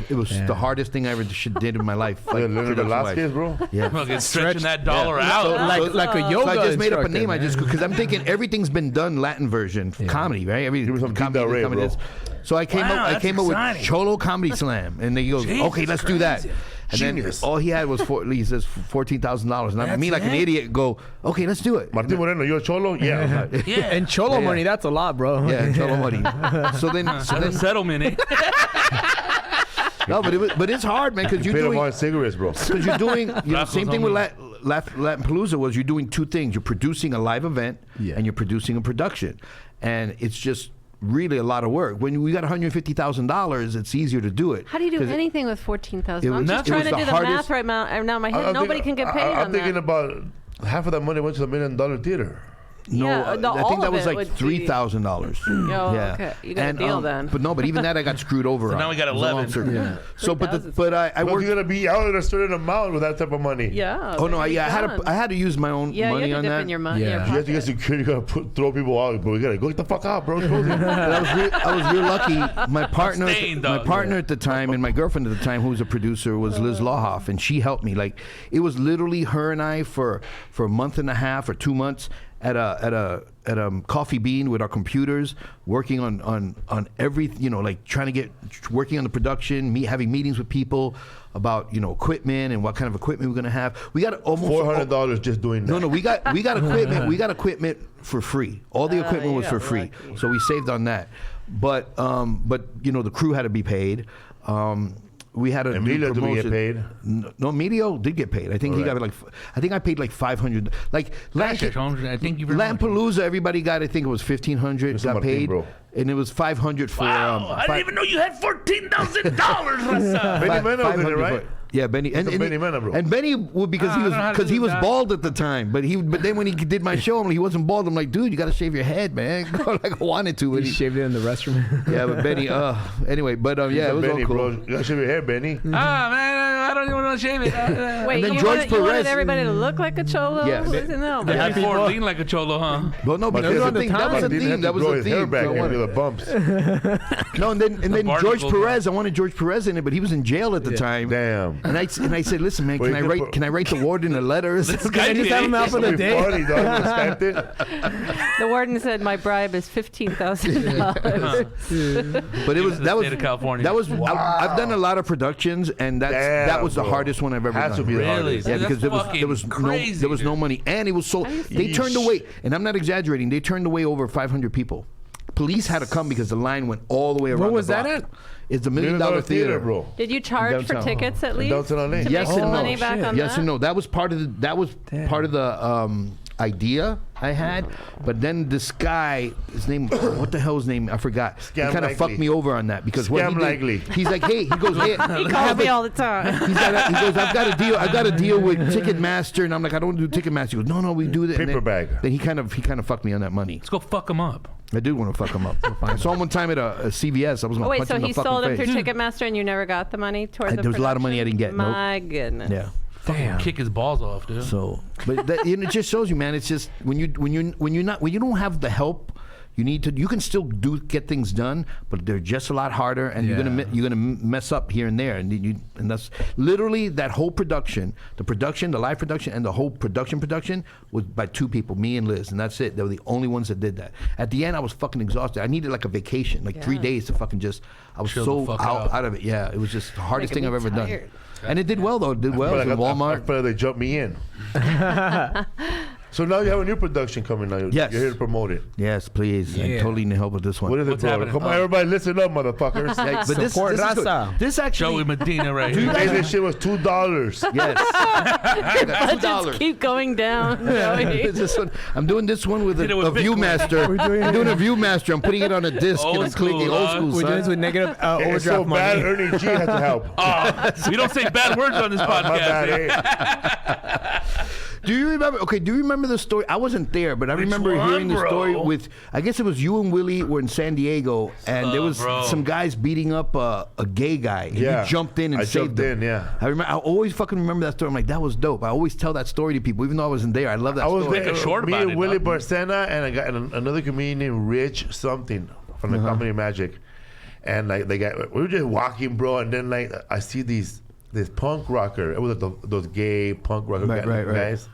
the hardest thing I ever did in my life. Like, Leonard Velasquez, bro. Yeah. Fucking stretching that dollar out. So, like a yoga. So I just made up a name. Man. Because I'm thinking everything's been done Latin version comedy, right? Give me some comedy, Dietary, comedy bro. is. So I came up with Cholo Comedy Slam, and they go, okay, let's do that. And Genius. then all he had was he says $14,000, and I, me like an idiot go, okay, let's do it. Martin Moreno, you're a Cholo? Yeah. Yeah. And Cholo money, that's a lot, bro. Yeah, Cholo money. So then settlement, eh? no, but it's hard, man, because you're doing on cigarettes, bro. Because you're doing same thing with Latin Palooza was you're doing two things. You're producing a live event and you're producing a production, and it's just really a lot of work. When we got $150,000, it's easier to do it. How do you do anything with $14,000? I'm just it trying was to do the the math right now in my head. Nobody can get paid on that. I'm thinking about half of that money went to the $1 million theater. No, I think that was like $3,000. Oh, okay. You got a deal then. But even that I got screwed over on. Now we got 11. Yeah. So, but I worked. You're gonna be out at a certain amount with that type of money. Yeah. Oh no, I had to use my own money you on have to dip that. in your money. Yeah. You have to get security. You gotta throw people out, but we gotta go get the fuck out, bro. I was real lucky. My partner at the time and my girlfriend at the time, who was a producer, was Liz Lohoff, and she helped me. Like it was literally her and I for a month and a half or 2 months at a Coffee Bean with our computers, working on every, like working on the production, having meetings with people about equipment and what kind of equipment we're gonna have. We got almost $400 just doing that. No, we got equipment. We got equipment for free. All the equipment was for free, so we saved on that. But the crew had to be paid. We had a Emilio, did we get paid? No, Emilio did get paid. I think he got I think I paid like $500. Like I think you Lampalooza, everybody got. I think it was $1,500 got paid, bro. And it was $500 for. Wow, I didn't even know you had $14,000. Benny Mena was in it, right? Yeah, Benny and Benny Mena, bro. And Benny would because he was bald at the time, but then when he did my show, he wasn't bald. I'm like, dude, you got to shave your head, man. Like I wanted to. He shaved it in the restroom. Yeah, but Benny. Anyway, but yeah, it was Benny, all cool. bro. You got to shave your hair, Benny. Man, I don't even want to shave it. Wait, then you wanted everybody to look like a cholo? Yeah. No, Before lean like a cholo, huh? Well, no, but that was the thing. That was the theme. That was the theme. The bumps. No, and then George Perez. I wanted George Perez in it, but he was in jail at the time. Damn. And I said, listen, man, can I write the warden a letter? Can I just have him out for the day? Funny, dog. The warden said my bribe is $15,000. But that was state of California. That was I've done a lot of productions, and that was the hardest one I've ever done. Has to be the hardest. Yeah, because there was no money, and it was so they turned away, and I'm not exaggerating. They turned away over 500 people. Police had to come because the line went all the way around. What was the block. that at? It's $1 Million Theater, bro. Did you charge for tickets at least? Downtown LA. To Yes make and some no. money back on Yes that? and no. That was part of the idea I had, but then this guy, his name, what the hell's name? I forgot. Scam he kind of fucked me over on that because what he did, he's like, hey, he goes, hey, He calls me all the time. he goes, I've got a deal with Ticketmaster, and I'm like, I don't do Ticketmaster. He goes, no, we do that. Paper bag. Then he kind of fucked me on that money. Let's go fuck him up. I did want to fuck him up. I saw him one time at a CVS. I was going to punch him in the fucking face. So he sold him through Ticketmaster, and you never got the money towards the There was a lot of money I didn't get. My goodness. Yeah. Damn. Kick his balls off, dude. So, but it just shows you, man. It's just when you don't have the help, you can still get things done, but they're just a lot harder, and you're gonna mess up here and there, and that's literally that whole production, the live production, and the whole production was by two people, me and Liz, and that's it. They were the only ones that did that. At the end, I was fucking exhausted. I needed like a vacation, 3 days to fucking just. I was so out of it. Yeah, it was just the hardest thing I've ever done. And it did well though. It did well in Walmart. I feel like they jumped me in. So now you have a new production coming now. Yes. You're here to promote it. Yes, please. I totally need help with this one. What is it, bro? Come on, everybody, listen up, motherfuckers. Yeah, but this actually. Joey Medina right You here. guys, this shit was $2. Yes. Budgets keep going down. I'm doing this one with a Viewmaster. I'm doing a Viewmaster. I'm putting it on a disc and I'm clicking old school. We're doing this with negative It's so overdraft money. bad, Ernie G had to help. We don't say bad words on this My podcast. bad, Do you remember the story? I wasn't there, but I remember hearing the story with, I guess it was you and Willie were in San Diego, and there was some guys beating up a gay guy, and you jumped in and saved him. I always fucking remember that story. I'm like, that was dope. I always tell that story to people, even though I wasn't there. I love that story. I was there, me and Willie Barcena, and I got another comedian named Rich something. from the Comedy Magic. And like we were just walking, bro, and then like I see this punk rocker. It was like those gay punk rocker guys.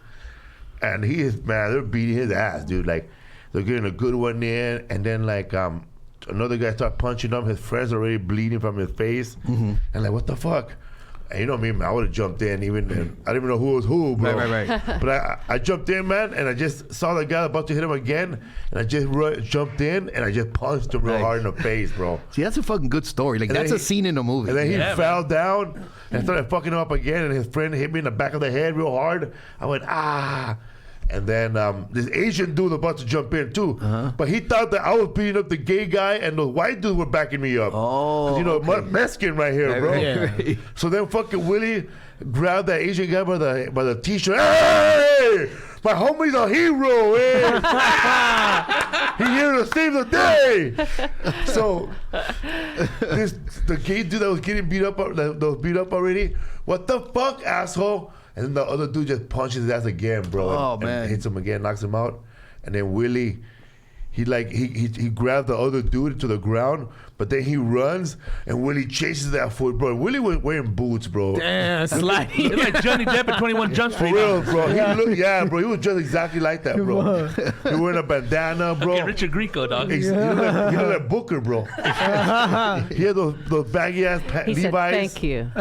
And he is, man, they're beating his ass, dude. Like they're getting a good one in, and then like another guy started punching him. His friend's already bleeding from his face, and like, what the fuck? And you know me, man, I would have jumped in, and I didn't even know who was who, bro. Right. But I jumped in, man, and I just saw the guy about to hit him again, and I just jumped in, and I just punched him real hard in the face, bro. See, that's a fucking good story. Like, that's a scene in a movie. And then he fell down and started fucking him up again, and his friend hit me in the back of the head real hard. I went, ah. And then this Asian dude was about to jump in too, but he thought that I was beating up the gay guy, and the white dudes were backing me up. Oh, you know, Mexican right here, bro. Right. So then fucking Willie grabbed that Asian guy by the t-shirt. Hey, my homie's a hero, eh? He here to save the day. So the gay dude that was getting beat up, that was beat up already. What the fuck, asshole? And then the other dude just punches his ass again, bro. And hits him again, knocks him out. And then Willie, he grabbed the other dude to the ground, but then he runs, and Willie chases that fool, bro. Willie was wearing boots, bro. Damn, sliding. It's like Johnny Depp at 21 Jump Street. For real, bro. Bro. He was just exactly like that, bro. He wearing a bandana, bro. Okay, Richard Grieco, dog. He looked like Booker, bro. He had those baggy ass He Levi's. said, thank you.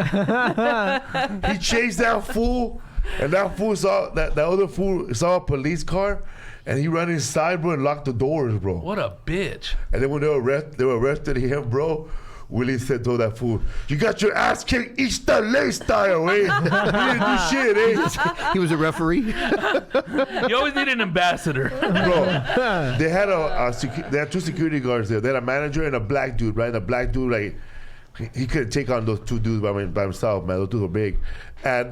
He chased that fool, and that fool saw that other fool saw a police car, and he ran inside, bro, and locked the doors, bro. What a bitch. And then when they arrested him, bro, Willie said to that fool, "You got your ass kicked East LA style, eh? You didn't do shit, eh?" He was a referee. You always need an ambassador. Bro, they had two security guards there. They had a manager and a black dude, right? The black dude, like, he couldn't take on those two dudes by himself, man. Those dudes were big. And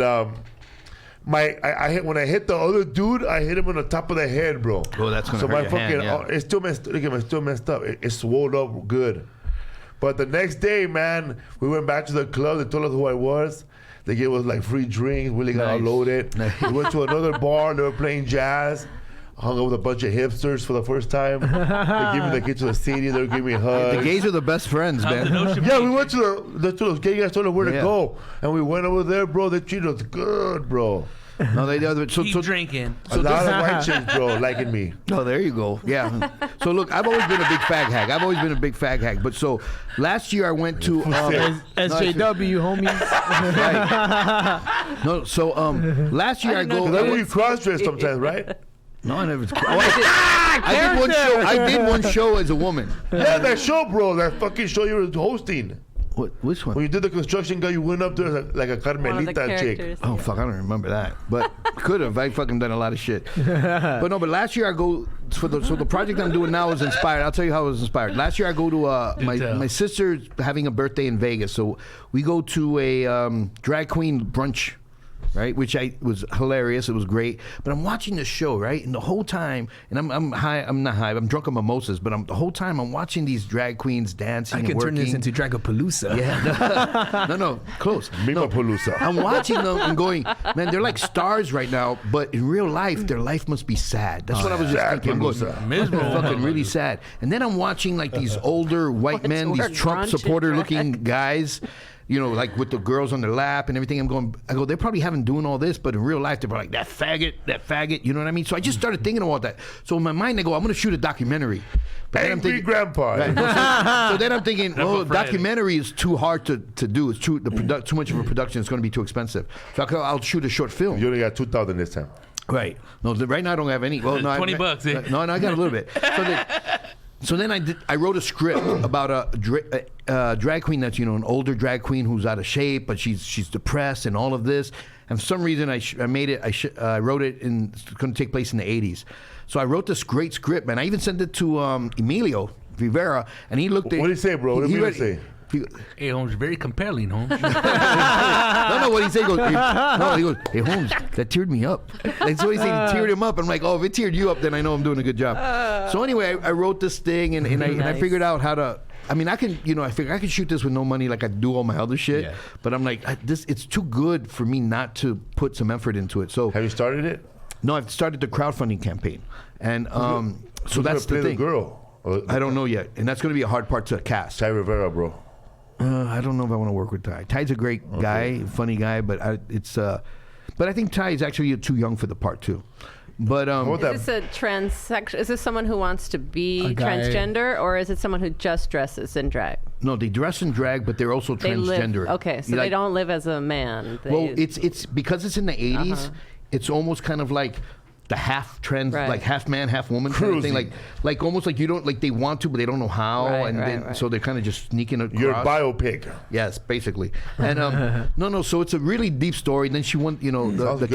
when I hit the other dude, I hit him on the top of the head, bro. Oh, that's gonna so hurt my your fucking hand, it's still messed. Look at me, it's still messed up. It swelled up good. But the next day, man, we went back to the club. They told us who I was. They gave us like free drinks. Willie got all loaded. We went to another bar. They were playing jazz. Hung out with a bunch of hipsters for the first time. They gave me the key to the city. They were giving me hugs. The gays are the best friends, man. Yeah, we went to those gay guys told us where to go, and we went over there, bro. They treated us good, bro. No, Keep drinking. A lot of white chicks, bro, liking me. No, there you go. Yeah. So look, I've always been a big fag hag. But so last year I went to SJW, homies. Right. No, so last year I go. That's where you cross-dress sometimes, right? No, I never. I did one show as a woman. Yeah, that show, bro. That fucking show you were hosting. Which one? When you did the construction guy, you went up there like a Carmelita chick. Oh, fuck, I don't remember that. But could have. I fucking done a lot of shit. But Last year I go, so the project I'm doing now is inspired. I'll tell you how I was inspired. Last year I go to, my sister's having a birthday in Vegas. So we go to a drag queen brunch, right? Which was hilarious. It was great. But I'm watching the show, right? And the whole time, and I'm high. I'm not high. I'm drunk on mimosas. But the whole time I'm watching these drag queens dancing. I can and working. turn this into Dragapalooza. Yeah. No, close. Mimapalooza. I'm watching them and going, man, they're like stars right now. But in real life, their life must be sad. That's what I was just thinking. I'm going, miserable. Fucking really sad. And then I'm watching like these older white men, these Trump supporter-looking guys. You know, like with the girls on their lap and everything. I go, they're probably doing all this, but in real life, they're like, that faggot, you know what I mean? So I just started thinking about that. So in my mind, I go, I'm going to shoot a documentary. But then I'm thinking, grandpa. Right? So then I'm thinking, documentary is too hard to do. It's too much of a production. It's going to be too expensive. So I'll shoot a short film. You only got 2,000 this time. Right. No, right now I don't have any. Well, no, $20. Eh? No, I got a little bit. So then I wrote a script about a drag queen that's, an older drag queen who's out of shape, but she's depressed and all of this. And for some reason I wrote it it's going to take place in the 80s. So I wrote this great script, man. I even sent it to Emilio Rivera, and he looked at it. What did he say, bro? What did he say? Hey, Holmes, very compelling, Holmes. No, what he said, he goes, hey, Holmes, that teared me up. That's what he said, he teared him up. I'm like, oh, if it teared you up, then I know I'm doing a good job. So anyway, I wrote this thing, and I figured out how to, I figured I could shoot this with no money like I do all my other shit. Yeah. But I'm like, it's too good for me not to put some effort into it. So have you started it? No, I've started the crowdfunding campaign. And so that's the thing. The girl. I don't know yet, and that's going to be a hard part to cast. Ty Rivera, bro. I don't know if I want to work with Ty. Ty's a great guy, funny guy, but I think Ty is actually too young for the part too. But is this a transsexual? Is this someone who wants to be transgender, or is it someone who just dresses in drag? No, they dress in drag, but they're also transgender. Okay, so they don't live as a man. It's because it's in the 80s. It's almost kind of like the half trans, like half man, half woman kind of thing, like almost like you don't like they want to, but they don't know how, so they're kind of just sneaking across. Your biopic. Yes, basically. And no. So it's a really deep story. And then she wants, the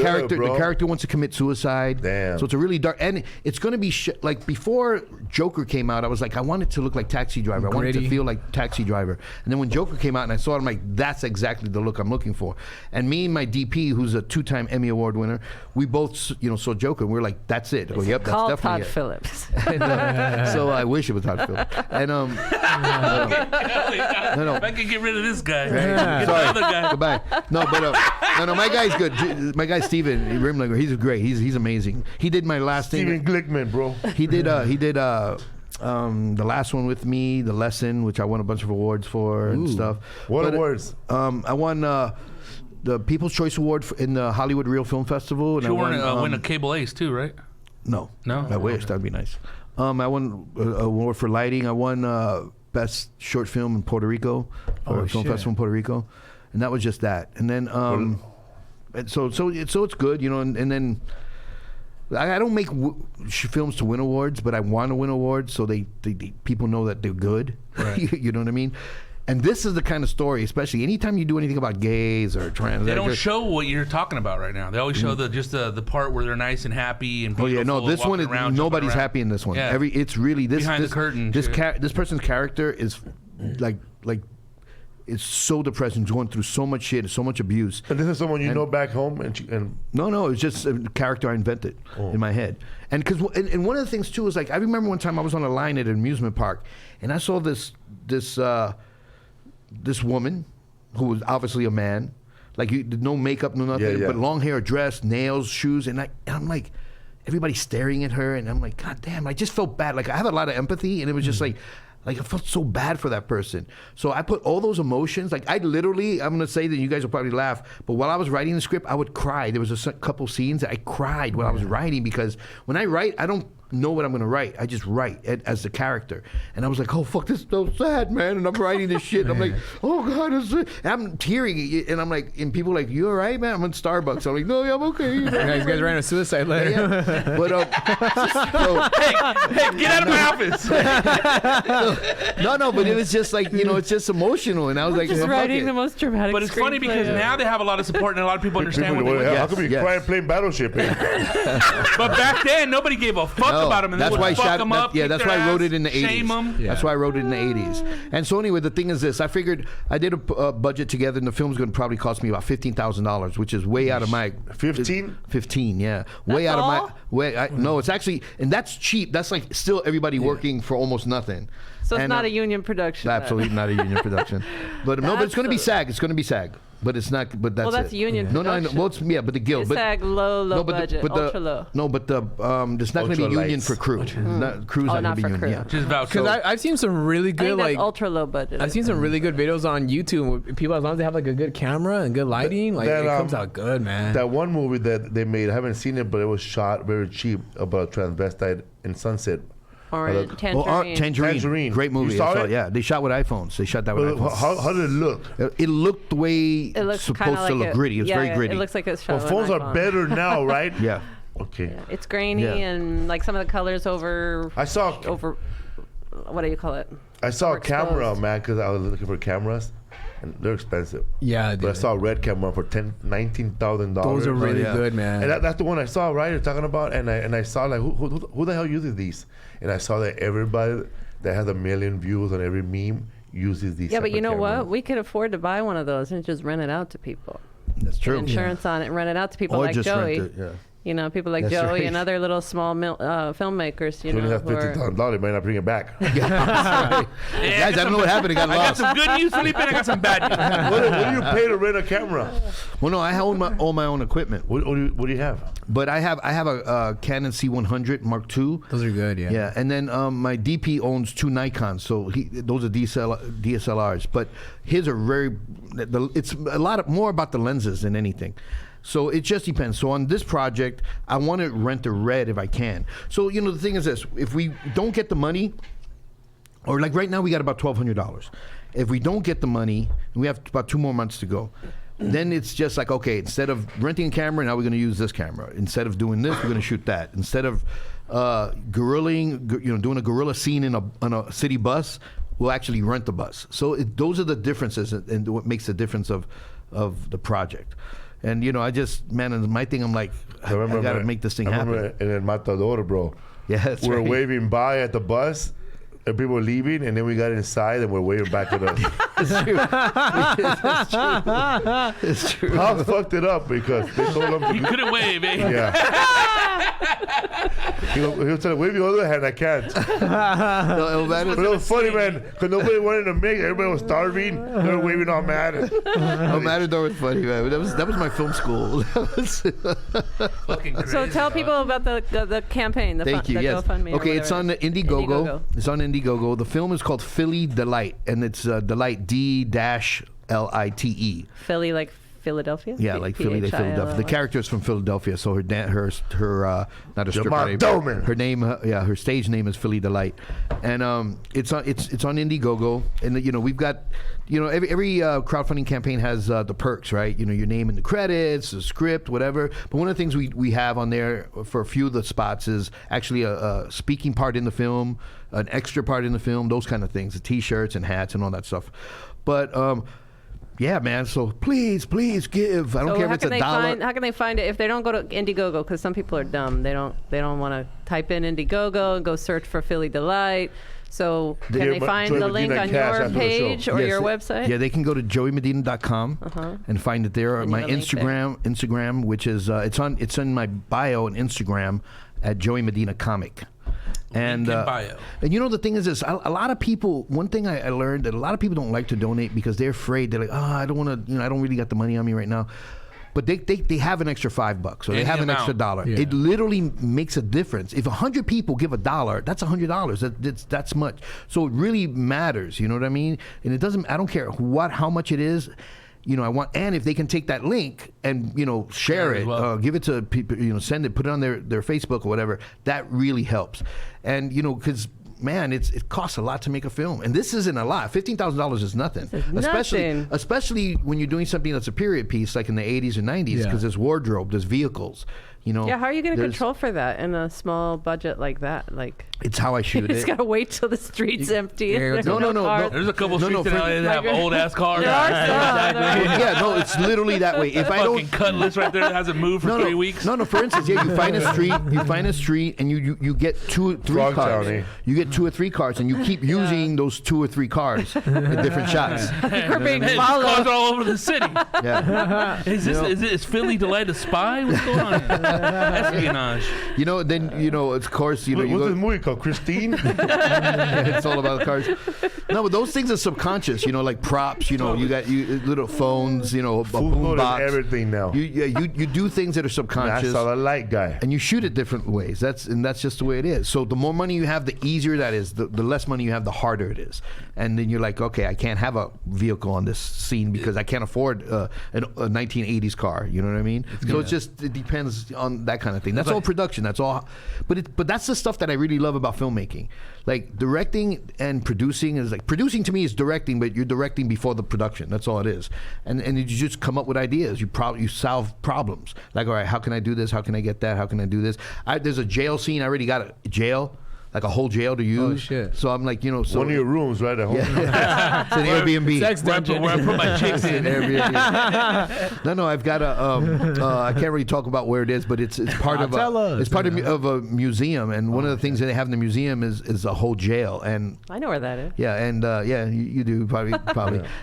character wants to commit suicide. Damn. So it's a really dark, and it's going to be like before Joker came out. I was like, I want it to look like Taxi Driver. I want it to feel like Taxi Driver. And then when Joker came out and I saw it, I'm like, that's exactly the look I'm looking for. And me and my DP, who's a 2-time Emmy Award winner, we both saw Joker. And we're like, that's it. I go, yep, that's definitely Todd it. Phillips. So I wish it was Todd Phillips. And no. If I can get rid of this guy, get the other guy. Goodbye. No, but no, my guy's good. My guy Steven Rimlinger, he's great. He's amazing. He did my last thing. Steven Glickman, bro. He did the last one with me, The Lesson, which I won a bunch of awards for and stuff. What awards? I won the People's Choice Award in the Hollywood Real Film Festival. And you I win a Cable Ace too, right? No. I wish. That'd be nice. I won an award for lighting. I won Best Short Film in Puerto Rico for Film Festival in Puerto Rico. And that was just that. And then, and so it's good, and then I don't make films to win awards, but I want to win awards so they people know that they're good. Right. You know what I mean? And this is the kind of story, especially anytime you do anything about gays or trans. They don't show what you're talking about right now. They always show the part where they're nice and happy and beautiful. This one is nobody's happy in this one. Yeah. It's really this behind the curtain. This person's character is like it's so depressing, going through so much shit, so much abuse. And this is someone you know back home, and no, it's just a character I invented in my head. And and one of the things too is like I remember one time I was on a line at an amusement park, and I saw this woman who was obviously a man, like no makeup, no nothing, but long hair, dress, nails, shoes, and I'm like, everybody's staring at her, and I'm like, God damn, I just felt bad. Like I have a lot of empathy, and it was just like I felt so bad for that person. So I put all those emotions, like I'm gonna say that you guys will probably laugh, but while I was writing the script, I would cry. There was a couple scenes that I cried when I was writing, because when I write, I don't know what I'm going to write. I just write it as the character. And I was like, oh, fuck, this is so sad, man. And I'm writing this shit. And I'm like, oh, God. And I'm tearing. And I'm like, and people are like, you all right, man? I'm in Starbucks. I'm like, no, yeah, I'm okay. You guys ran a suicide letter. Yeah. But, hey, get out of my office. No, but it was just like, it's just emotional. And I was like, just writing the most dramatic. But it's funny because now they have a lot of support and a lot of people understand what they're doing. How come you cry playing Battleship? But back then, nobody gave a fuck about him. And that's why that's why I wrote it in the 80s. Shame them. Yeah. That's why I wrote it in the 80s. And so anyway, the thing is this. I figured I did a budget together, and the film's going to probably cost me about $15,000, which is way out of my... 15? 15, yeah. Way out of my... No, it's actually... And that's cheap. That's like still everybody working for almost nothing. So it's not a union production. Absolutely not a union production. But no, but it's going to be SAG. It's going to be SAG. But it's not. But that's that's union. No, well, it's, but the guild. It's SAG low budget, ultra low. No, but it's not going to be union for crew. Crew's not going to be union. Yeah. Because I've seen some really good ultra low budget. I've seen some really good videos on YouTube. Where people, as long as they have like a good camera and good lighting, like it comes out good, man. That one movie that they made, I haven't seen it, but it was shot very cheap about transvestite in Sunset. Tangerine. Great movie. You saw it? Yeah, they shot with iPhones. They shot that with iPhones. How did it look? It looked the way it's supposed to look. Gritty. It's very gritty. It looks like it's shot with phones an are better now, right? Yeah. Okay. Yeah, it's grainy and like some of the colors over. What do you call it? I saw a camera, man, because I was looking for cameras, and they're expensive. Yeah, but I saw a red camera for $19,000. Those are really good, man. And that's the one I saw, right? You're talking about, and I saw like who the hell uses these? And I saw that everybody that has 1 million views on every meme uses these. Yeah, but you know cameras. what? We could afford to buy one of those and just rent it out to people. That's true. Get insurance on it and rent it out to people or like just Joey. Rent it, You know, people like That's Joey right. and other little small filmmakers, you You know. only have who are- $50,000, might not bring it back. Guys, I don't know what happened. It got I got lost. some good news, Felipe, and I got some bad news. What do you pay to rent a camera? Well, no, I own my own equipment. What do you have? But I have a Canon C100 Mark II. Those are good, yeah. Yeah, and then my DP owns 2 Nikons, so those are DSLRs. But his are it's a lot more about the lenses than anything. So it just depends. So on this project, I want to rent a red if I can. So the thing is this: if we don't get the money, or like right now we got about $1,200. If we don't get the money, and we have about 2 more months to go. Then it's just like, okay, instead of renting a camera, now we're going to use this camera. Instead of doing this, we're going to shoot that. Instead of doing a guerrilla scene on a city bus, we'll actually rent the bus. So those are the differences, and what makes the difference of the project. And I just, man, my thing, I'm like, I got to make this thing happen. And then Matador, bro. Yeah, that's we're right. waving by at the bus, and people were leaving, and then we got inside, and we're waving back at us. It's true. How fucked it up because they told him You couldn't wave, eh? Yeah. he was telling wave your other hand. I can't. But it was funny, man, because nobody wanted to make it. Everybody was starving. They were waving all mad. Matador was funny, man. That was my film school. Fucking crazy. So tell people about the campaign, the Thank you. Yes. GoFundMe. or Okay, it's whatever on it is. Indiegogo. It's on Indiegogo. The film is called Philly Delight, and it's Delight D-Lite. Philly, like Philadelphia? Yeah, like Philly, like Philadelphia. The character is from Philadelphia, so her not a stripper Jamar name. Doman. Her name, her stage name is Philly Delight, and it's on Indiegogo, and we've got every crowdfunding campaign has the perks, right? Your name in the credits, the script, whatever. But one of the things we have on there for a few of the spots is actually a speaking part in the film, an extra part in the film, those kind of things, the T-shirts and hats and all that stuff. But yeah, man. So please give. I don't care if it's $1. How can they find it if they don't go to Indiegogo? Because some people are dumb. They don't want to type in Indiegogo and go search for Philly Delight. So can they find Joey the link Medina on cash your after the page show. or Yes, your website? Yeah, they can go to joeymedina.com and find it there. And My you have a link Instagram, which is it's in my bio on Instagram at Joey Medina Comic. And Link in bio. and the thing is this: a lot of people. One thing I learned that a lot of people don't like to donate because they're afraid. They're like, I don't want to. I don't really got the money on me right now. But they have an extra $5 or they have an extra $1. Yeah. It literally makes a difference. If 100 people give $1, that's $100. That's much. So it really matters. You know what I mean? And it doesn't. I don't care how much it is. I want, and if they can take that link and share it, well. give it to people, send it, put it on their Facebook or whatever. That really helps, and because man, it costs a lot to make a film, and this isn't a lot. $15,000 is nothing, especially when you're doing something that's a period piece, like in the 80s or 90s, because there's wardrobe, there's vehicles. Yeah, how are you going to control for that in a small budget like that? Like, it's how I shoot it's it. got to wait till the street's empty. There's no. cars. There's a couple No, streets in LA that have Like- old ass cars. There are some. Yeah, no, it's literally that way. If I Fucking don't. Cutlass right there that hasn't moved for 3 weeks. No. For instance, you find a street, and you get 2 or 3 Frog cars. County. You get 2 or 3 cars, and you keep using those 2 or 3 cars in different shots. We're being Hey, there's followed. cars all over the city. Yeah. Is Philly Delight a spy? What's going on here? Espionage. Then of course, you What's go. this movie called? Christine? It's all about the cars. No, but those things are subconscious. Like props. You got little phones. A Food boom and box. everything now. You do things that are subconscious. That's all I like, guy. And you shoot it different ways. That's just the way it is. So the more money you have, the easier that is. The less money you have, the harder it is. And then you're like, okay, I can't have a vehicle on this scene because I can't afford a 1980s car. You know what I mean? So it depends on that kind of thing. That's all production. That's all. But that's the stuff that I really love about filmmaking. Like directing and producing is like producing to me is directing, but you're directing before the production. That's all it is. And you just come up with ideas. You solve problems. Like, all right, how can I do this? How can I get that? How can I do this? There's a jail scene. I already got a jail. like a whole jail to use. Oh, shit. So I'm like, so one of your rooms, right at home. It's an Airbnb. Sex dungeon. Where I put my chicks in. No, I've got a. I can't really talk about where it is, but it's part of a museum, and one of the things that they have in the museum is a whole jail, and I know where that is. yeah, and you do probably.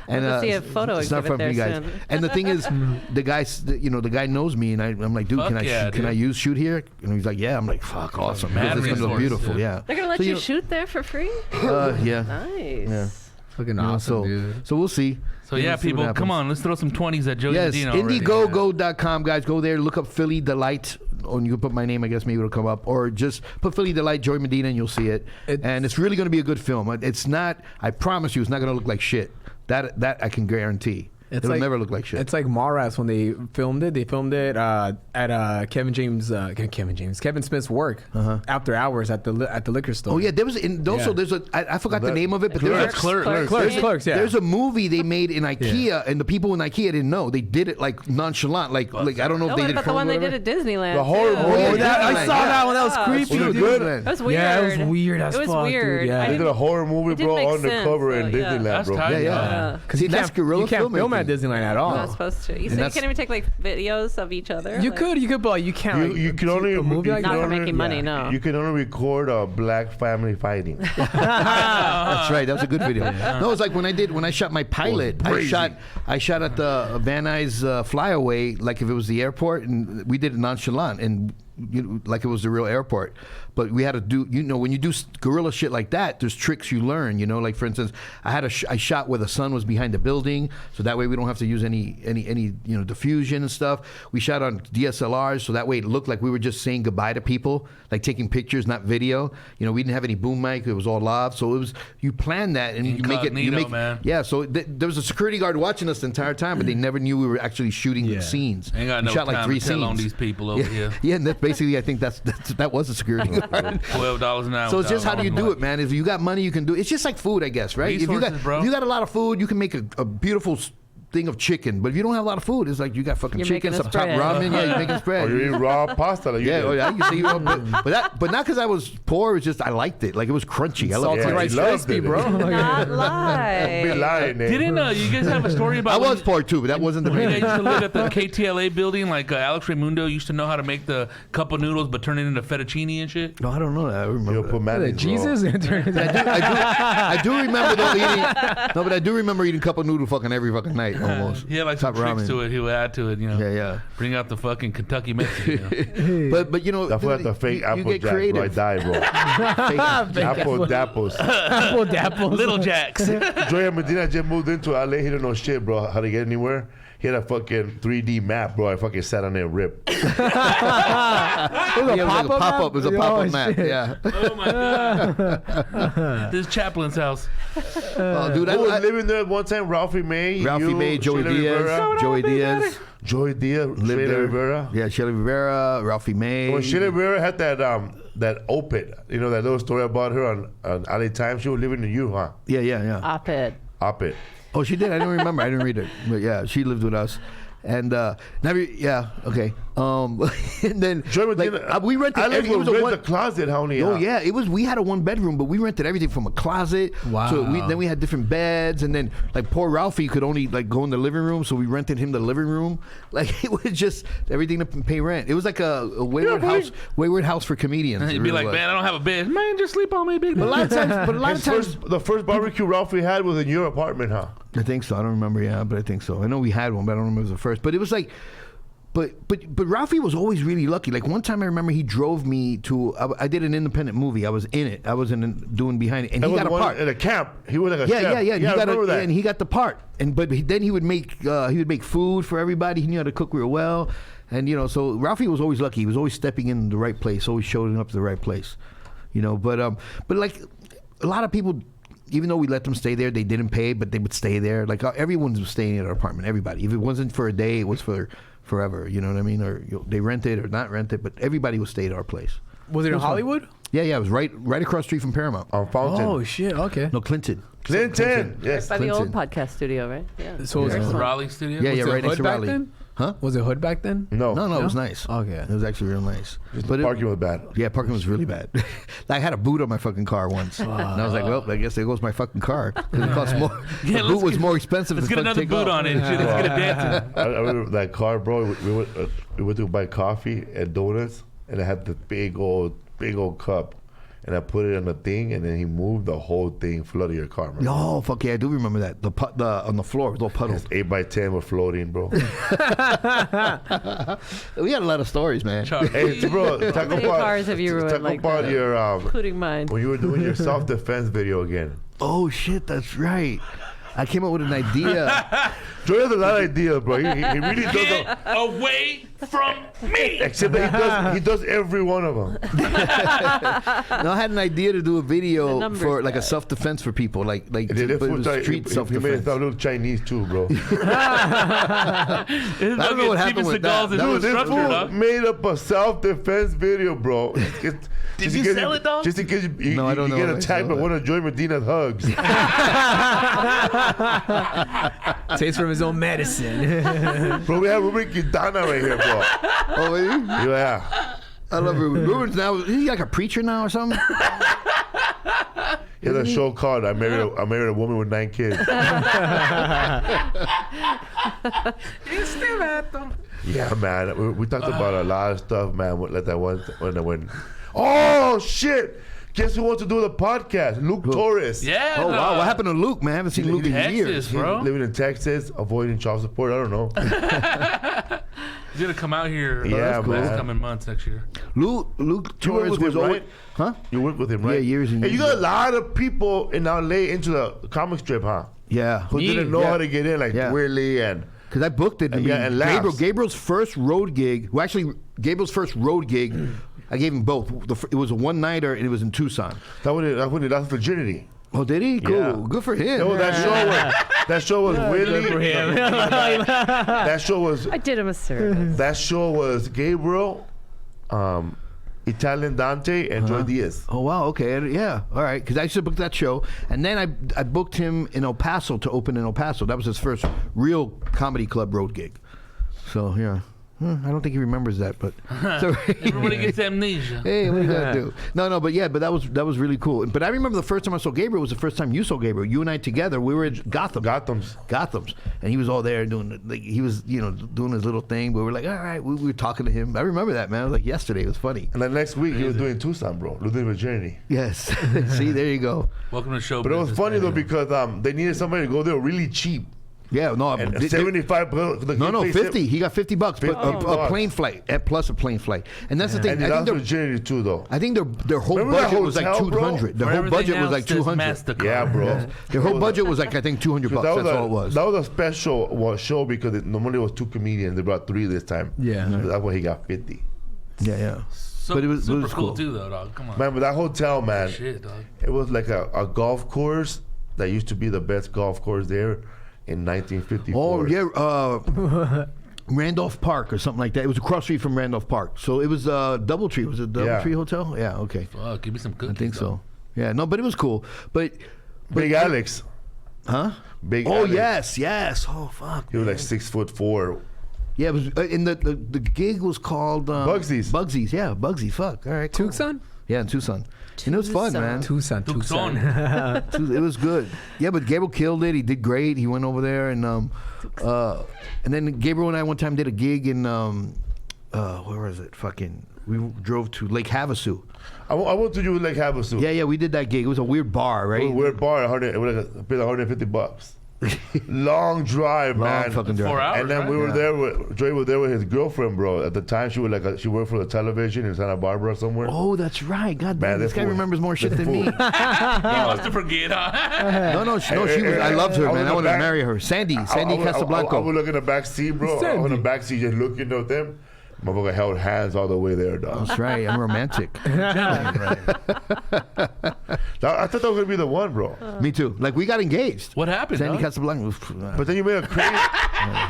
And I'll see a photo it's not exhibit from there you guys. soon. And the thing is, the guy knows me, and I'm like, dude, Fuck can I shoot here? And he's like, yeah. I'm like, fuck, awesome. Mad It's gonna look resources, beautiful. Yeah. They're gonna let you shoot there for free. Yeah. Nice. Yeah. Fucking awesome, dude. So we'll see. So yeah, people, come on, let's throw some 20s at Joey Yes, Medina already. Indiegogo.com, guys. Go there, look up Philly Delight. Or you can put my name, I guess maybe it'll come up. Or just put Philly Delight, Joey Medina, and you'll see it. And it's really going to be a good film. It's not, I promise you, it's not going to look like shit. That I can guarantee. It'll never look like shit. It's like Mallrats when they filmed it. They filmed it at Kevin Smith's work after hours at the liquor store. Oh yeah, there's I forgot the name of it, but Clerks. Yeah. There's a movie they made in IKEA, and the people in IKEA didn't know. They did it like nonchalant, like I don't know if they did. What about the one they did at Disneyland? The horror movie. I saw that one. That was creepy. Good. That was weird. Yeah, it was weird as fuck. It was weird. Dude, yeah. They did a horror movie, bro, undercover in Disneyland, That's bro. tight. Yeah. Because that's guerrilla you can't film filmmaking. at Disneyland at all. Not supposed to. You can't even take like videos of each other. You could, but you can't. You can only Not for making money, no. You can only record a black family fighting. That's right. That was a good video. No, it's like when I shot my pilot. I shot at the Van Nuys flyaway, like if it was the airport, and we did it nonchalant and like it was the real airport. But we had to do, when you do guerrilla shit like that, there's tricks you learn. Like for instance, I shot where the sun was behind the building, so that way we don't have to use any diffusion and stuff. We shot on DSLRs, so that way it looked like we were just saying goodbye to people, like taking pictures, not video. We didn't have any boom mic; it was all live. So it was you plan that and you make it. Man. Yeah. So there was a security guard watching us the entire time, but they never knew we were actually shooting scenes. Ain't got no shot time like 3 to tell scenes on these people over here. Yeah, and that's basically I think that was a security guard. $12 an hour. So it's just how do you do it, man? If you got money, you can do it. It's just like food, I guess, right? Resources, if you got a lot of food, you can make a beautiful thing of chicken. But if you don't have a lot of food, it's like you got fucking chicken, some top ramen. Yeah, you're making a spread. Or you eat raw pasta. Like I can see but not because I was poor. It's just I liked it. Like it was crunchy. I loved it. Salty rice crispy, bro. Not lie. Be lying, man. Didn't you guys have a story about? I was poor too, but that wasn't the You main. guys used to live at the KTLA building, like Alex Raimundo used to know how to make the cup of noodles, but turn it into fettuccine and shit. No, I don't know that. I remember. Put mayonnaise, Jesus. I do remember though eating. No, but I do remember eating cup of noodle fucking every fucking night almost. Yeah, like some tricks to it. He would add to it. Yeah. Bring out the fucking Kentucky Mexican. But I forgot the fake Apple get Jack, creative. bro. I died, bro. Apple Dapples. Apple dapples. Little Jacks. Joey Medina just moved into LA. He didn't know shit, bro. How to get anywhere. He had a fucking 3D map, bro. I fucking sat on there and ripped. It was a pop-up. It was a pop-up map. Shit. Yeah. Oh my god. This is Chaplin's house. Dude, Who was living there one time? Ralphie May, Joey Diaz. Joey Diaz, Sheila Rivera. Yeah, Sheila Rivera, Ralphie May. When Sheila Rivera had that op-ed, that little story about her on LA Times, she was living in you, huh? Yeah. Op-ed. Oh, she did? I don't remember. I didn't read it. But yeah, she lived with us. And okay. And then we rented. It was a closet, honey. Oh yeah, it was. We had a 1-bedroom, but we rented everything from a closet. Wow. So then we had different beds, and then like poor Ralphie could only like go in the living room, so we rented him the living room. Like it was just everything to pay rent. It was like a wayward house for comedians. And you'd be like, man, I don't have a bed. Man, just sleep on me, big. But a lot of times, the first barbecue Ralphie had was in your apartment, huh? I think so. I don't remember. Yeah, but I think so. I know we had one, but I don't remember it was the first. But it was like, but Ralphie was always really lucky. Like one time, I remember he drove me to. I did an independent movie. I was in it. I was doing behind it, and he got a part at a camp. He was like a chef. Yeah. He got that. And he got the part. Then he would make food for everybody. He knew how to cook real well, and so Ralphie was always lucky. He was always stepping in the right place, always showing up to the right place, But like a lot of people. Even though we let them stay there, they didn't pay, but they would stay there. Like everyone was staying at our apartment. Everybody. If it wasn't for a day, it was for forever. You know what I mean? Or they rented or not rented, but everybody would stay at our place. Was it in Hollywood? Yeah. It was right across the street from Paramount. On Fountain. Oh shit. Okay. No, Clinton. Yes. By the old podcast studio, right? Yeah. So it was Raleigh studio. Yeah, right next to back Raleigh. then? Huh? Was it hood back then? No. No, it was nice. Okay. It was actually real nice. But parking was bad. Yeah, parking was really bad. I had a boot on my fucking car once. And I was like, well, I guess there goes my fucking car. Because it costs more. The boot was more expensive. Let's get another boot on it. Let's get it dancing. I remember that car, bro. We went to buy coffee and donuts, and I had the big old cup. And I put it in the thing, and then he moved the whole thing, flooded your car, man. Oh, fuck yeah, I do remember that. On the floor, little puddles. 8x10 were floating, bro. We had a lot of stories, man. Hey, bro, How many cars have you ruined like that? Your, including mine. when you were doing your self-defense video again. Oh, shit, that's right. I came up with an idea. Joey has a lot of ideas, bro. He really does. Get away from me. Except that he does every one of them. No, I had an idea to do a video for like a self-defense for people, like street self-defense. You made it sound a little Chinese too, bro. I don't know what happened with that. This fool made up a self-defense video, bro. Did you sell it, dog? Just in case you get attacked by one of Joey Medina's hugs. Takes from his own medicine. Bro, we have Ruben Quintana right here, bro. Oh, really? Yeah. I love Ruben. Ruben's now, is he like a preacher now or something? He has a show called I Married a Woman with 9 Kids. Yeah, man. We talked about a lot of stuff, man. Like that one when oh shit! Guess who wants to do the podcast? Luke Torres. Yeah. Oh wow, what happened to Luke, man? I haven't seen Luke in years. Bro. He's living in Texas, avoiding child support. I don't know. He's gonna come out here. Yeah, cool. man. Coming months next year. Luke Torres with was him, always, right? huh? You worked with him, right? Yeah, years and Hey, years. you got a lot of people in LA into the comic strip, huh? Yeah. Who didn't know how to get in, like Willie and. Because I booked it. And Gabriel's first road gig. Well, actually, Gabriel's first road gig. I gave him both. It was a one-nighter, and it was in Tucson. That's when he lost virginity. Oh, did he? Cool. Yeah. Good for him. No, that show was Willie. Good for him. That show was. I did him a service. That show was Gabriel, Italian Dante, and Joy Diaz. Oh, wow. Okay. Yeah. All right. Because I used to book that show. And then I booked him in El Paso to open in El Paso. That was his first real comedy club road gig. So, yeah. I don't think he remembers that, but Everybody gets amnesia. Hey, what are you gonna do? No, but yeah, but that was really cool. But I remember the first time I saw Gabriel was the first time you saw Gabriel. You and I together, we were at Gotham's, and he was all there doing he was doing his little thing. But we were like, all right, we were talking to him. I remember that, man. It was like yesterday. It was funny. And then next week he was doing Tucson, bro, losing virginity. Yes. See, there you go. Welcome to the show. But it was funny though because they needed somebody to go there really cheap. Yeah, no, and 75. No, 50. He got $50, but a plane flight plus a plane flight, and that's the thing. And I think virginity too, though. I think their whole budget was like 200. Their whole budget was like 200. Yeah, bro. Their whole budget was like I think $200. That's all it was. That was a special show because normally it was 2 comedians. They brought 3 this time. Yeah, so that's why he got 50. Yeah. So, but it was super cool too, though, dog. Come on, man. But that hotel, man, shit, dog. It was like a golf course that used to be the best golf course there. In 1954. Oh yeah, Randolph Park or something like that. It was across the street from Randolph Park. So it was DoubleTree. Was it DoubleTree Hotel? Yeah. Okay. Fuck, give me some cookies. I think so. Yeah. No, but it was cool. But Big Alex. Huh? Big. Oh Alex. yes. Oh fuck. He was like 6'4". Yeah, it was. And the gig was called Bugsy's. Bugsy's. Yeah, Bugsy. Fuck. All right. Cool. Tucson. Yeah, in Tucson. And it was fun, man. Tucson. It was good. Yeah, but Gabriel killed it. He did great. He went over there and then Gabriel and I one time did a gig in where was it? We drove to Lake Havasu. I went to Lake Havasu. Yeah, we did that gig. It was a weird bar, right? It was a weird bar. It was paid $150. Long drive, man. Fucking drive. 4 hours, and then we were there with Joey was there with his girlfriend, bro. At the time, she was she worked for the television in Santa Barbara somewhere. Oh, that's right. God damn, this guy remembers more shit than me. He wants to forget, huh? No, she was. I loved her, man. I wanted to marry her. Sandy Casablanco. I would look in the back seat, bro. I was in the back seat just looking at them. Motherfucker held hands all the way there, dog. That's right. I'm romantic. I thought that was gonna be the one, bro. Me too. Like we got engaged. What happened? Sandy dog? Casablanca. But then you made a crazy.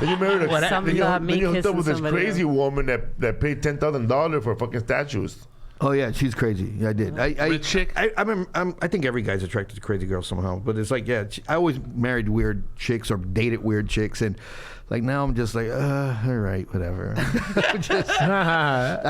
Then you married then you hooked up with this crazy woman that paid $10,000 for fucking statues. Oh yeah, she's crazy. Yeah, I did. Rich chick? I think every guy's attracted to crazy girls somehow. But it's like, yeah, I always married weird chicks or dated weird chicks, and like now I'm just like, all right, whatever. I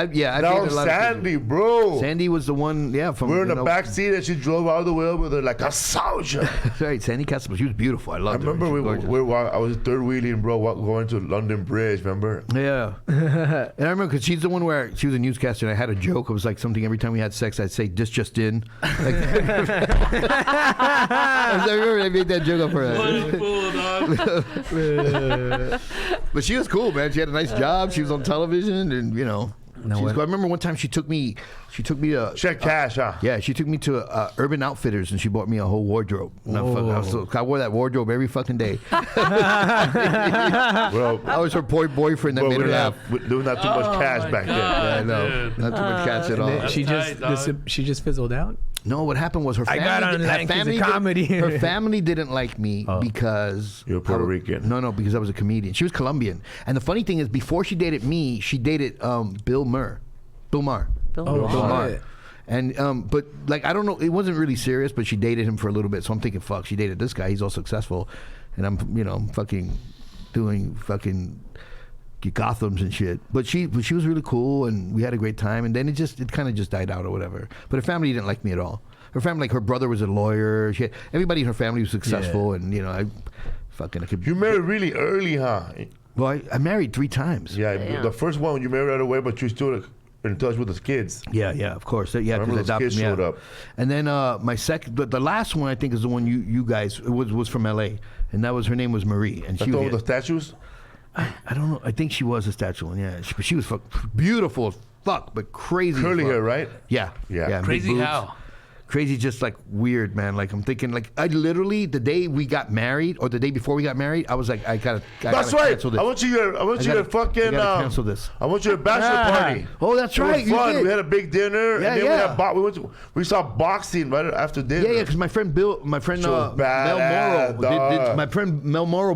dated a lot Sandy, of bro. Sandy was the one. Yeah, from we were in the back seat, and she drove all the way over there like a soldier. Right, Sandy Castle. She was beautiful. I loved her. I remember I was third wheeling, bro, going to London Bridge. Remember? Yeah. And I remember because she's the one where she was a newscaster, and I had a joke. It was like something every time we had sex, I'd say, "This just in." Like, I remember I made that joke up for her. But she was cool, man. She had a nice job. She was on television, and you know. I remember one time she took me to. She had cash, huh? Yeah, she took me to Urban Outfitters, and she bought me a whole wardrobe. I wore that wardrobe every fucking day. Bro, I was her boyfriend that made her laugh. There was not too much cash back then. Yeah, I know. Not too much cash at all. She just fizzled out. No, what happened was her family didn't like me because you're Puerto Rican. No, because I was a comedian. She was Colombian, and the funny thing is, before she dated me, she dated Bill Maher. Bill Maher. And but like I don't know, it wasn't really serious, but she dated him for a little bit. So I'm thinking, fuck, she dated this guy. He's all successful, and I'm fucking doing fucking Gothams and shit. But she was really cool, and we had a great time. And then it kind of just died out or whatever. But her family didn't like me at all. Her family, like her brother was a lawyer. Everybody in her family was successful, and I could. You married really early, huh? Well, I married 3 times. Yeah, the first one you married right away, but you still in touch with his kids. Yeah, of course. Yeah, because those kids showed up. And then my second, the last one I think is the one you guys was from L.A. and that was her name was Marie, and she was the statues. I don't know. I think she was a statue one. Yeah, but she was beautiful as fuck, but crazy. Curly hair, right? Yeah. Crazy how? Crazy, just like weird, man. Like I'm thinking, like I literally the day we got married or the day before we got married, I was like, That's right. Cancel this. I want you to fucking cancel this. I want you to bachelor party. Oh, that's right. It was fun. We had a big dinner, and then we saw boxing right after dinner. Yeah, because my friend Mel Morrow, my friend Mel Morrow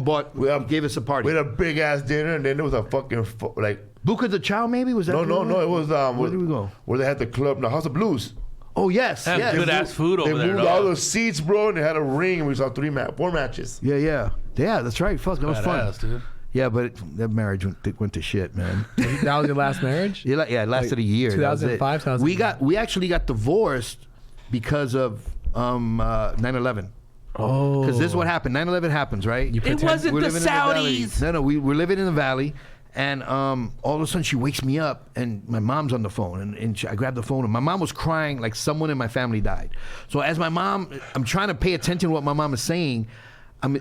gave us a party. We had a big ass dinner, and then there was a fucking Buca de Chao, maybe was that? No. It was where did we go? Where they had the club, the House of Blues. Oh yes, good ass food over there. They moved all those seats, bro, and they had a ring, and we saw 4 matches. Yeah. That's right. Fuck, that was fun, dude. Yeah, but that marriage went to shit, man. That was your last marriage? Yeah, it lasted a year. 2005, 2006. We actually got divorced because of 9/11. Oh, because this is what happened. 9/11 happens, right? It wasn't the Saudis. No, we were living in the valley. And all of a sudden she wakes me up, and my mom's on the phone, and I grabbed the phone, and my mom was crying like someone in my family died. So as I'm trying to pay attention to what my mom is saying.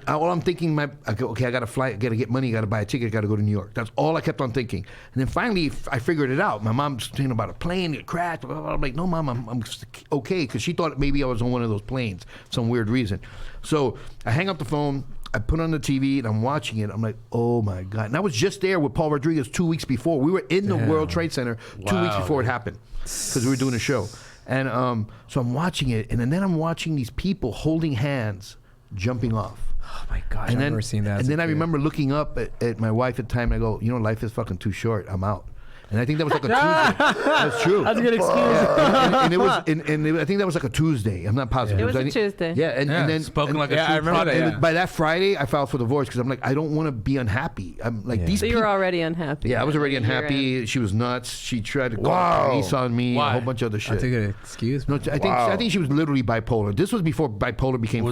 All I'm thinking, I gotta fly, I gotta get money, I gotta buy a ticket, I gotta go to New York. That's all I kept on thinking. And then finally, I figured it out. My mom's thinking about a plane, it crashed. Blah, blah, blah. I'm like, no, Mom, I'm okay, because she thought maybe I was on one of those planes, some weird reason. So I hang up the phone. I put on the TV and I'm watching it. I'm like, oh my God. And I was just there with Paul Rodriguez 2 weeks before. We were in the World Trade Center 2 weeks before it happened because we were doing a show. And so I'm watching it, and then I'm watching these people holding hands, jumping off. Oh my gosh, I've never seen that. And then I remember looking up at my wife at the time, and I go, life is fucking too short. I'm out. And I think that was like a Tuesday. That's true. That's a good excuse. Yeah. And I think that was like a Tuesday. I'm not positive. It was a Tuesday. Yeah, and then spoken like a true I remember that. And by that Friday, I filed for divorce because I'm like, I don't want to be unhappy. I'm like these. So you were already unhappy. Yeah, I was already unhappy. She was nuts. She tried to call police on me. Why? A whole bunch of other shit. That's a good excuse. No, I think she was literally bipolar. This was before bipolar became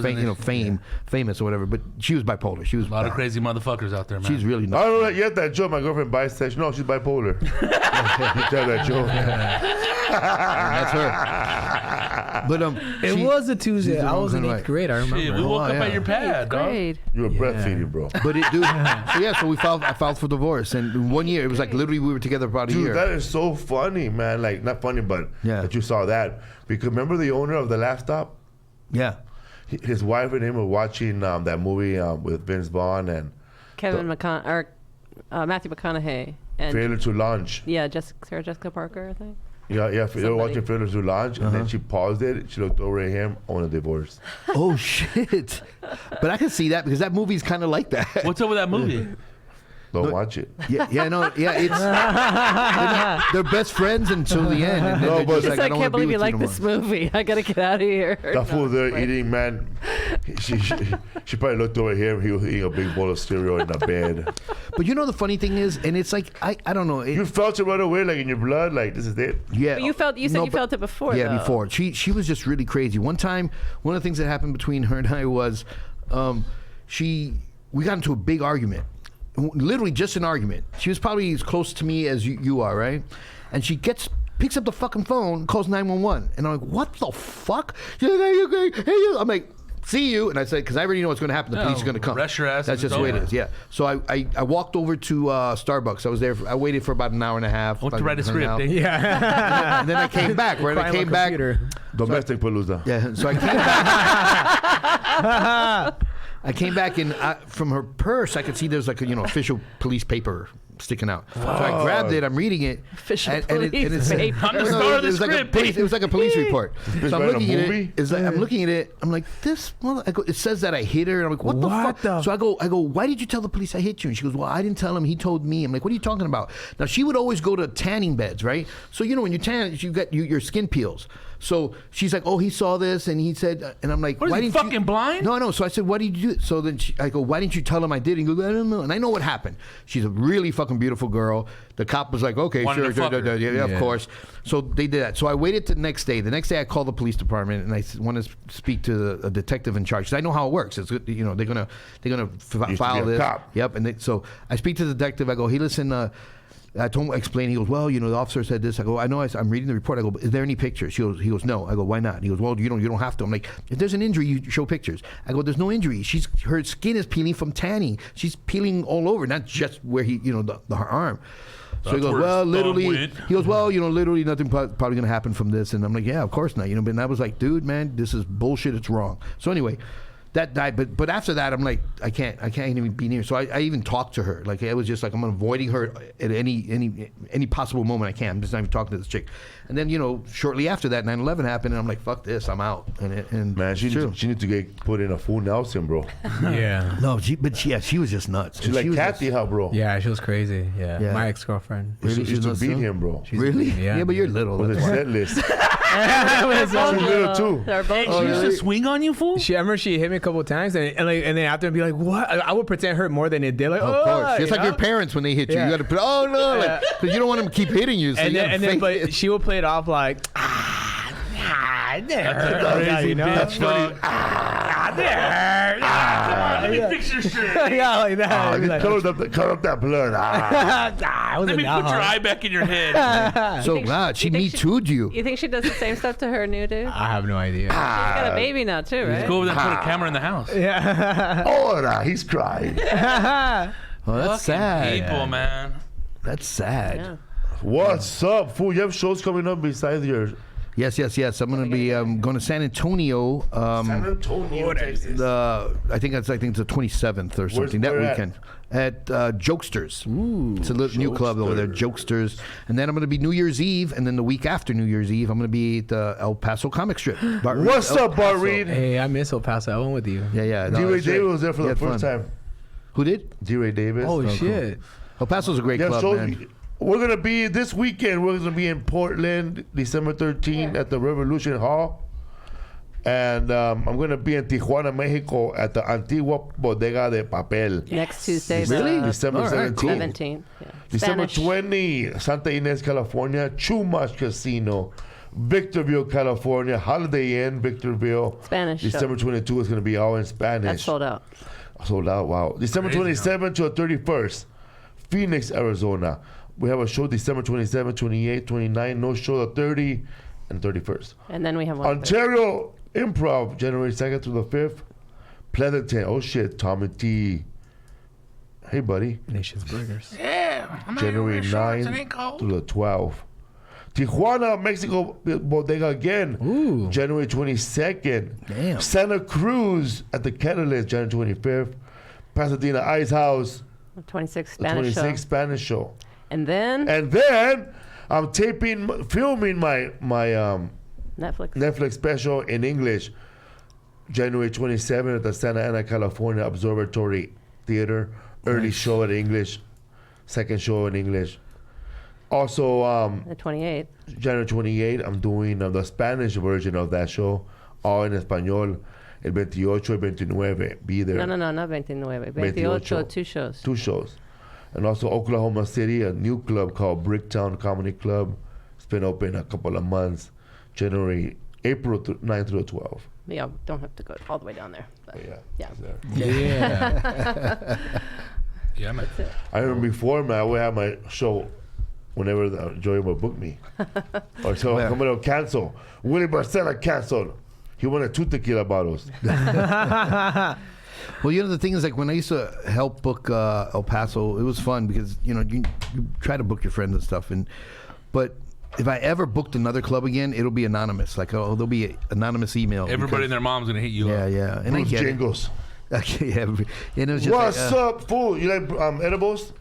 famous or whatever. But she was bipolar. She was a lot of crazy motherfuckers out there, man. She's really nuts. I don't know yet that joke. My girlfriend bisexual. No, she's bipolar. Tell that joke. That's her. But it was a Tuesday. I was in 8th grade. I remember. Shit, we woke up at your pad, dog. You were breastfeeding, bro. But so I filed for divorce, and in 1 year it was like literally we were together about a year. Dude, that is so funny, man. Like not funny, but that you saw that because remember the owner of the laptop? Yeah. His wife and him were watching that movie with Vince Vaughn and Matthew McConaughey. And Failure to Launch. Yeah, Sarah Jessica Parker, I think. Yeah. They were watching Failure to Launch, and then she paused it. She looked over at him on a divorce. Oh shit! But I can see that because that movie's kind of like that. What's up with that movie? Don't watch it. It's they're best friends until the end. And No, but I can't believe you like this movie. I gotta get out of here. That fool there eating, man. She probably looked over here. He was eating a big bowl of cereal in the bed. But you know the funny thing is, and it's like I don't know. You felt it right away, like in your blood, like this is it. Yeah. But you said you felt it before. Yeah, though. before. She was just really crazy. One time, one of the things that happened between her and I was, we got into a big argument. Literally just an argument. She was probably as close to me as you are, right? And she picks up the fucking phone, calls 911, and I'm like, what the fuck? She's like, hey, you okay? Hey, you. I'm like, see you. And I said, because I already know what's going to happen. The police are going to come. Rest your ass. That's just the way it is. Yeah. So I walked over to Starbucks. I was there. I waited for about an hour and a half. I want to write a script. Yeah. And then I came back. Right. I came back. Domestic palooza. Yeah. So I came back. I came back and from her purse, I could see there's like a official police paper sticking out. So I grabbed it. I'm reading it. Official police paper. I'm the star of the script. It was like a police report. So I'm looking at movie? it. I'm looking at it. I'm like, this. Well, it says that I hit her. And I'm like, what the fuck? So I go. Why did you tell the police I hit you? And she goes, well, I didn't tell him. He told me. I'm like, what are you talking about? Now she would always go to tanning beds, right? So when you tan, you got your skin peels. So she's like, oh, he saw this, and he said, and I'm like, what, why is he didn't fucking blind? No. So I said, what did you do? So then I go, why didn't you tell him I did? And he goes, I don't know. And I know what happened. She's a really fucking beautiful girl. The cop was like, okay, Wanted sure, to fuck her. yeah, of course. So they did that. So I waited till the next day. The next day I called the police department and I want to speak to a detective in charge. 'Cause I know how it works. It's good, they're gonna file this. Cop. Yep. And so I speak to the detective. I go, hey, listen. I told him, explain. He goes, well, the officer said this. I go, I know. I'm reading the report. I go, is there any pictures? He goes, no. I go, why not? He goes, well, you don't have to. I'm like, if there's an injury, you show pictures. I go, there's no injury. Her skin is peeling from tanning. She's peeling all over, not just where her arm. So he goes, well, literally. He goes, well, literally nothing probably gonna happen from this. And I'm like, yeah, of course not. But I was like, dude, man, this is bullshit. It's wrong. So anyway. That died, but after that, I'm like, I can't even be near. So I even talked to her. Like, it was just like I'm avoiding her at any possible moment I can. I'm just not even talking to this chick. And then shortly after that, 9/11 happened, and I'm like, fuck this, I'm out. And Man, she needs to get put in a full Nelson, bro. Yeah. No, she was just nuts. She's like Kathy, bro. Yeah, she was crazy. Yeah. My ex-girlfriend. She used to beat him, bro. Really? Yeah, but you're little. With a That's why. set list. She's little too. They're both She used to swing on you, fool? I remember she hit me a couple of times, and then after I'd be like, what? I would pretend hurt more than it did. Like, Of course. It's like your parents when they hit you. Yeah. You got to put, oh no, because you don't want them to keep hitting you. So But she would play it off like, Crazy That's funny. Let me fix your shirt. yeah, like that. I'd be like, Cut up that blood. Let me put your eye back in your head. So God, she Me Too'd you. You think she does the same stuff to her new dude? I have no idea. She's got a baby now too, right? Go over there and put a camera in the house. Yeah. Ora, he's crying. Oh, that's sad. People, man. That's sad. Yeah. What's up, fool? You have shows coming up besides yours. Yes. I'm going to be going to San Antonio. San Antonio, Texas. I think it's the 27th or something that weekend at Jokesters. Ooh, it's a little new club over there, Jokesters. And then I'm going to be New Year's Eve, and then the week after New Year's Eve, I'm going to be at the El Paso Comic Strip. What's up, Bart Reed? Hey, I miss El Paso. I went with you. Yeah. D-Ray Davis was there for the first time. Who did? D-Ray Davis. Oh, shit. Cool. El Paso's a great club, man. We're going to be this weekend. We're going to be in Portland, December 13th at the Revolution Hall. And I'm going to be in Tijuana, Mexico at the Antigua Bodega de Papel. Next Tuesday. Really? December 17th. Yeah. December Spanish. 20, Santa Ynez, California, Chumash Casino, Victorville, California, Holiday Inn, Victorville. Spanish December 22 is going to be all in Spanish. That's sold out. Sold out, wow. December 27th to the 31st, Phoenix, Arizona. We have a show December 27, 28, 29, no show the 30 and 31st. And then we have one. Ontario Improv, January 2nd through the 5th. Pleasanton, oh shit, Tommy T. Hey, buddy. Nation's Burgers. Yeah. January 9th through the 12th. Tijuana, Mexico Bodega again. Ooh. January 22nd. Damn. Santa Cruz at the Catalyst, January 25th. Pasadena Ice House, 26 the Spanish 26th show. Spanish show. And then I'm filming my Netflix special in English, January 27th at the Santa Ana, California Observatory Theater. Early show at English. second show in English. Also, The 28th. January 28th, I'm doing the Spanish version of that show, all in español. El 28 y 29. Be there. No, not 29. 28, 2 shows. 2 shows. And also Oklahoma City, a new club called Bricktown Comedy Club. It's been open a couple of months. April 9th through 12th. Yeah, don't have to go all the way down there. But yeah. Yeah, man. That's it. I remember before, man, I would have my show whenever Joey would book me. Or so somebody will cancel. Willie Barcela canceled. He wanted 2 tequila bottles. Well, the thing is, like, when I used to help book El Paso, it was fun because, you try to book your friends and stuff. But if I ever booked another club again, it'll be anonymous. Like, there'll be an anonymous email. Everybody and their mom's going to hit you up. Yeah. And Bruce I get Jingles. it. Okay, yeah. And it was just What's up, fool? You like edibles?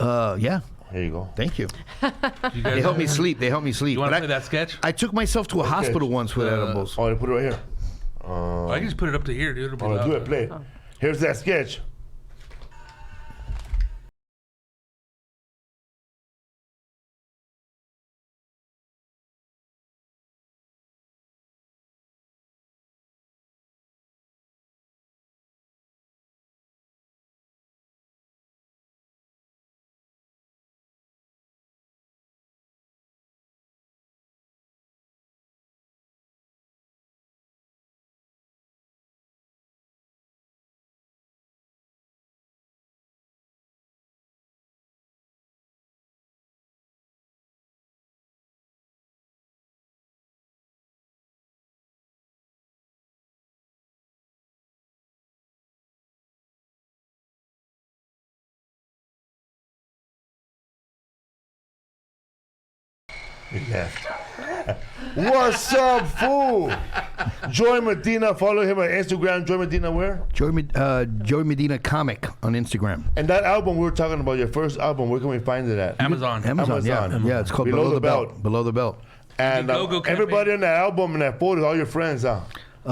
Yeah. Here you go. Thank you. You They guys help me sleep. You want to play that sketch? I took myself to a hospital once with edibles. Oh, I put it right here. I can just put it up to here, dude. It'll be loud. Do it. Play it. Here's that sketch. He left. What's up, fool? Joey Medina. Follow him on Instagram. Joey Medina where? Joey Medina Comic on Instagram. And that album we were talking about, your first album, where can we find it at? Amazon. Yeah, it's called Below the Belt. Below the Belt. And everybody on that album and that photo, all your friends, huh?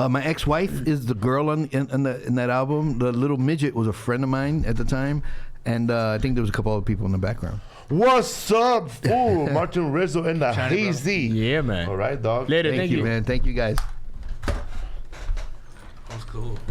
My ex-wife is the girl in that album. The little midget was a friend of mine at the time. And I think there was a couple other people in the background. What's up, fool? Martin Rizzo and the China, Hazy. Yeah, man. All right, dog. Later, Thank you, man. Thank you, guys. That was cool.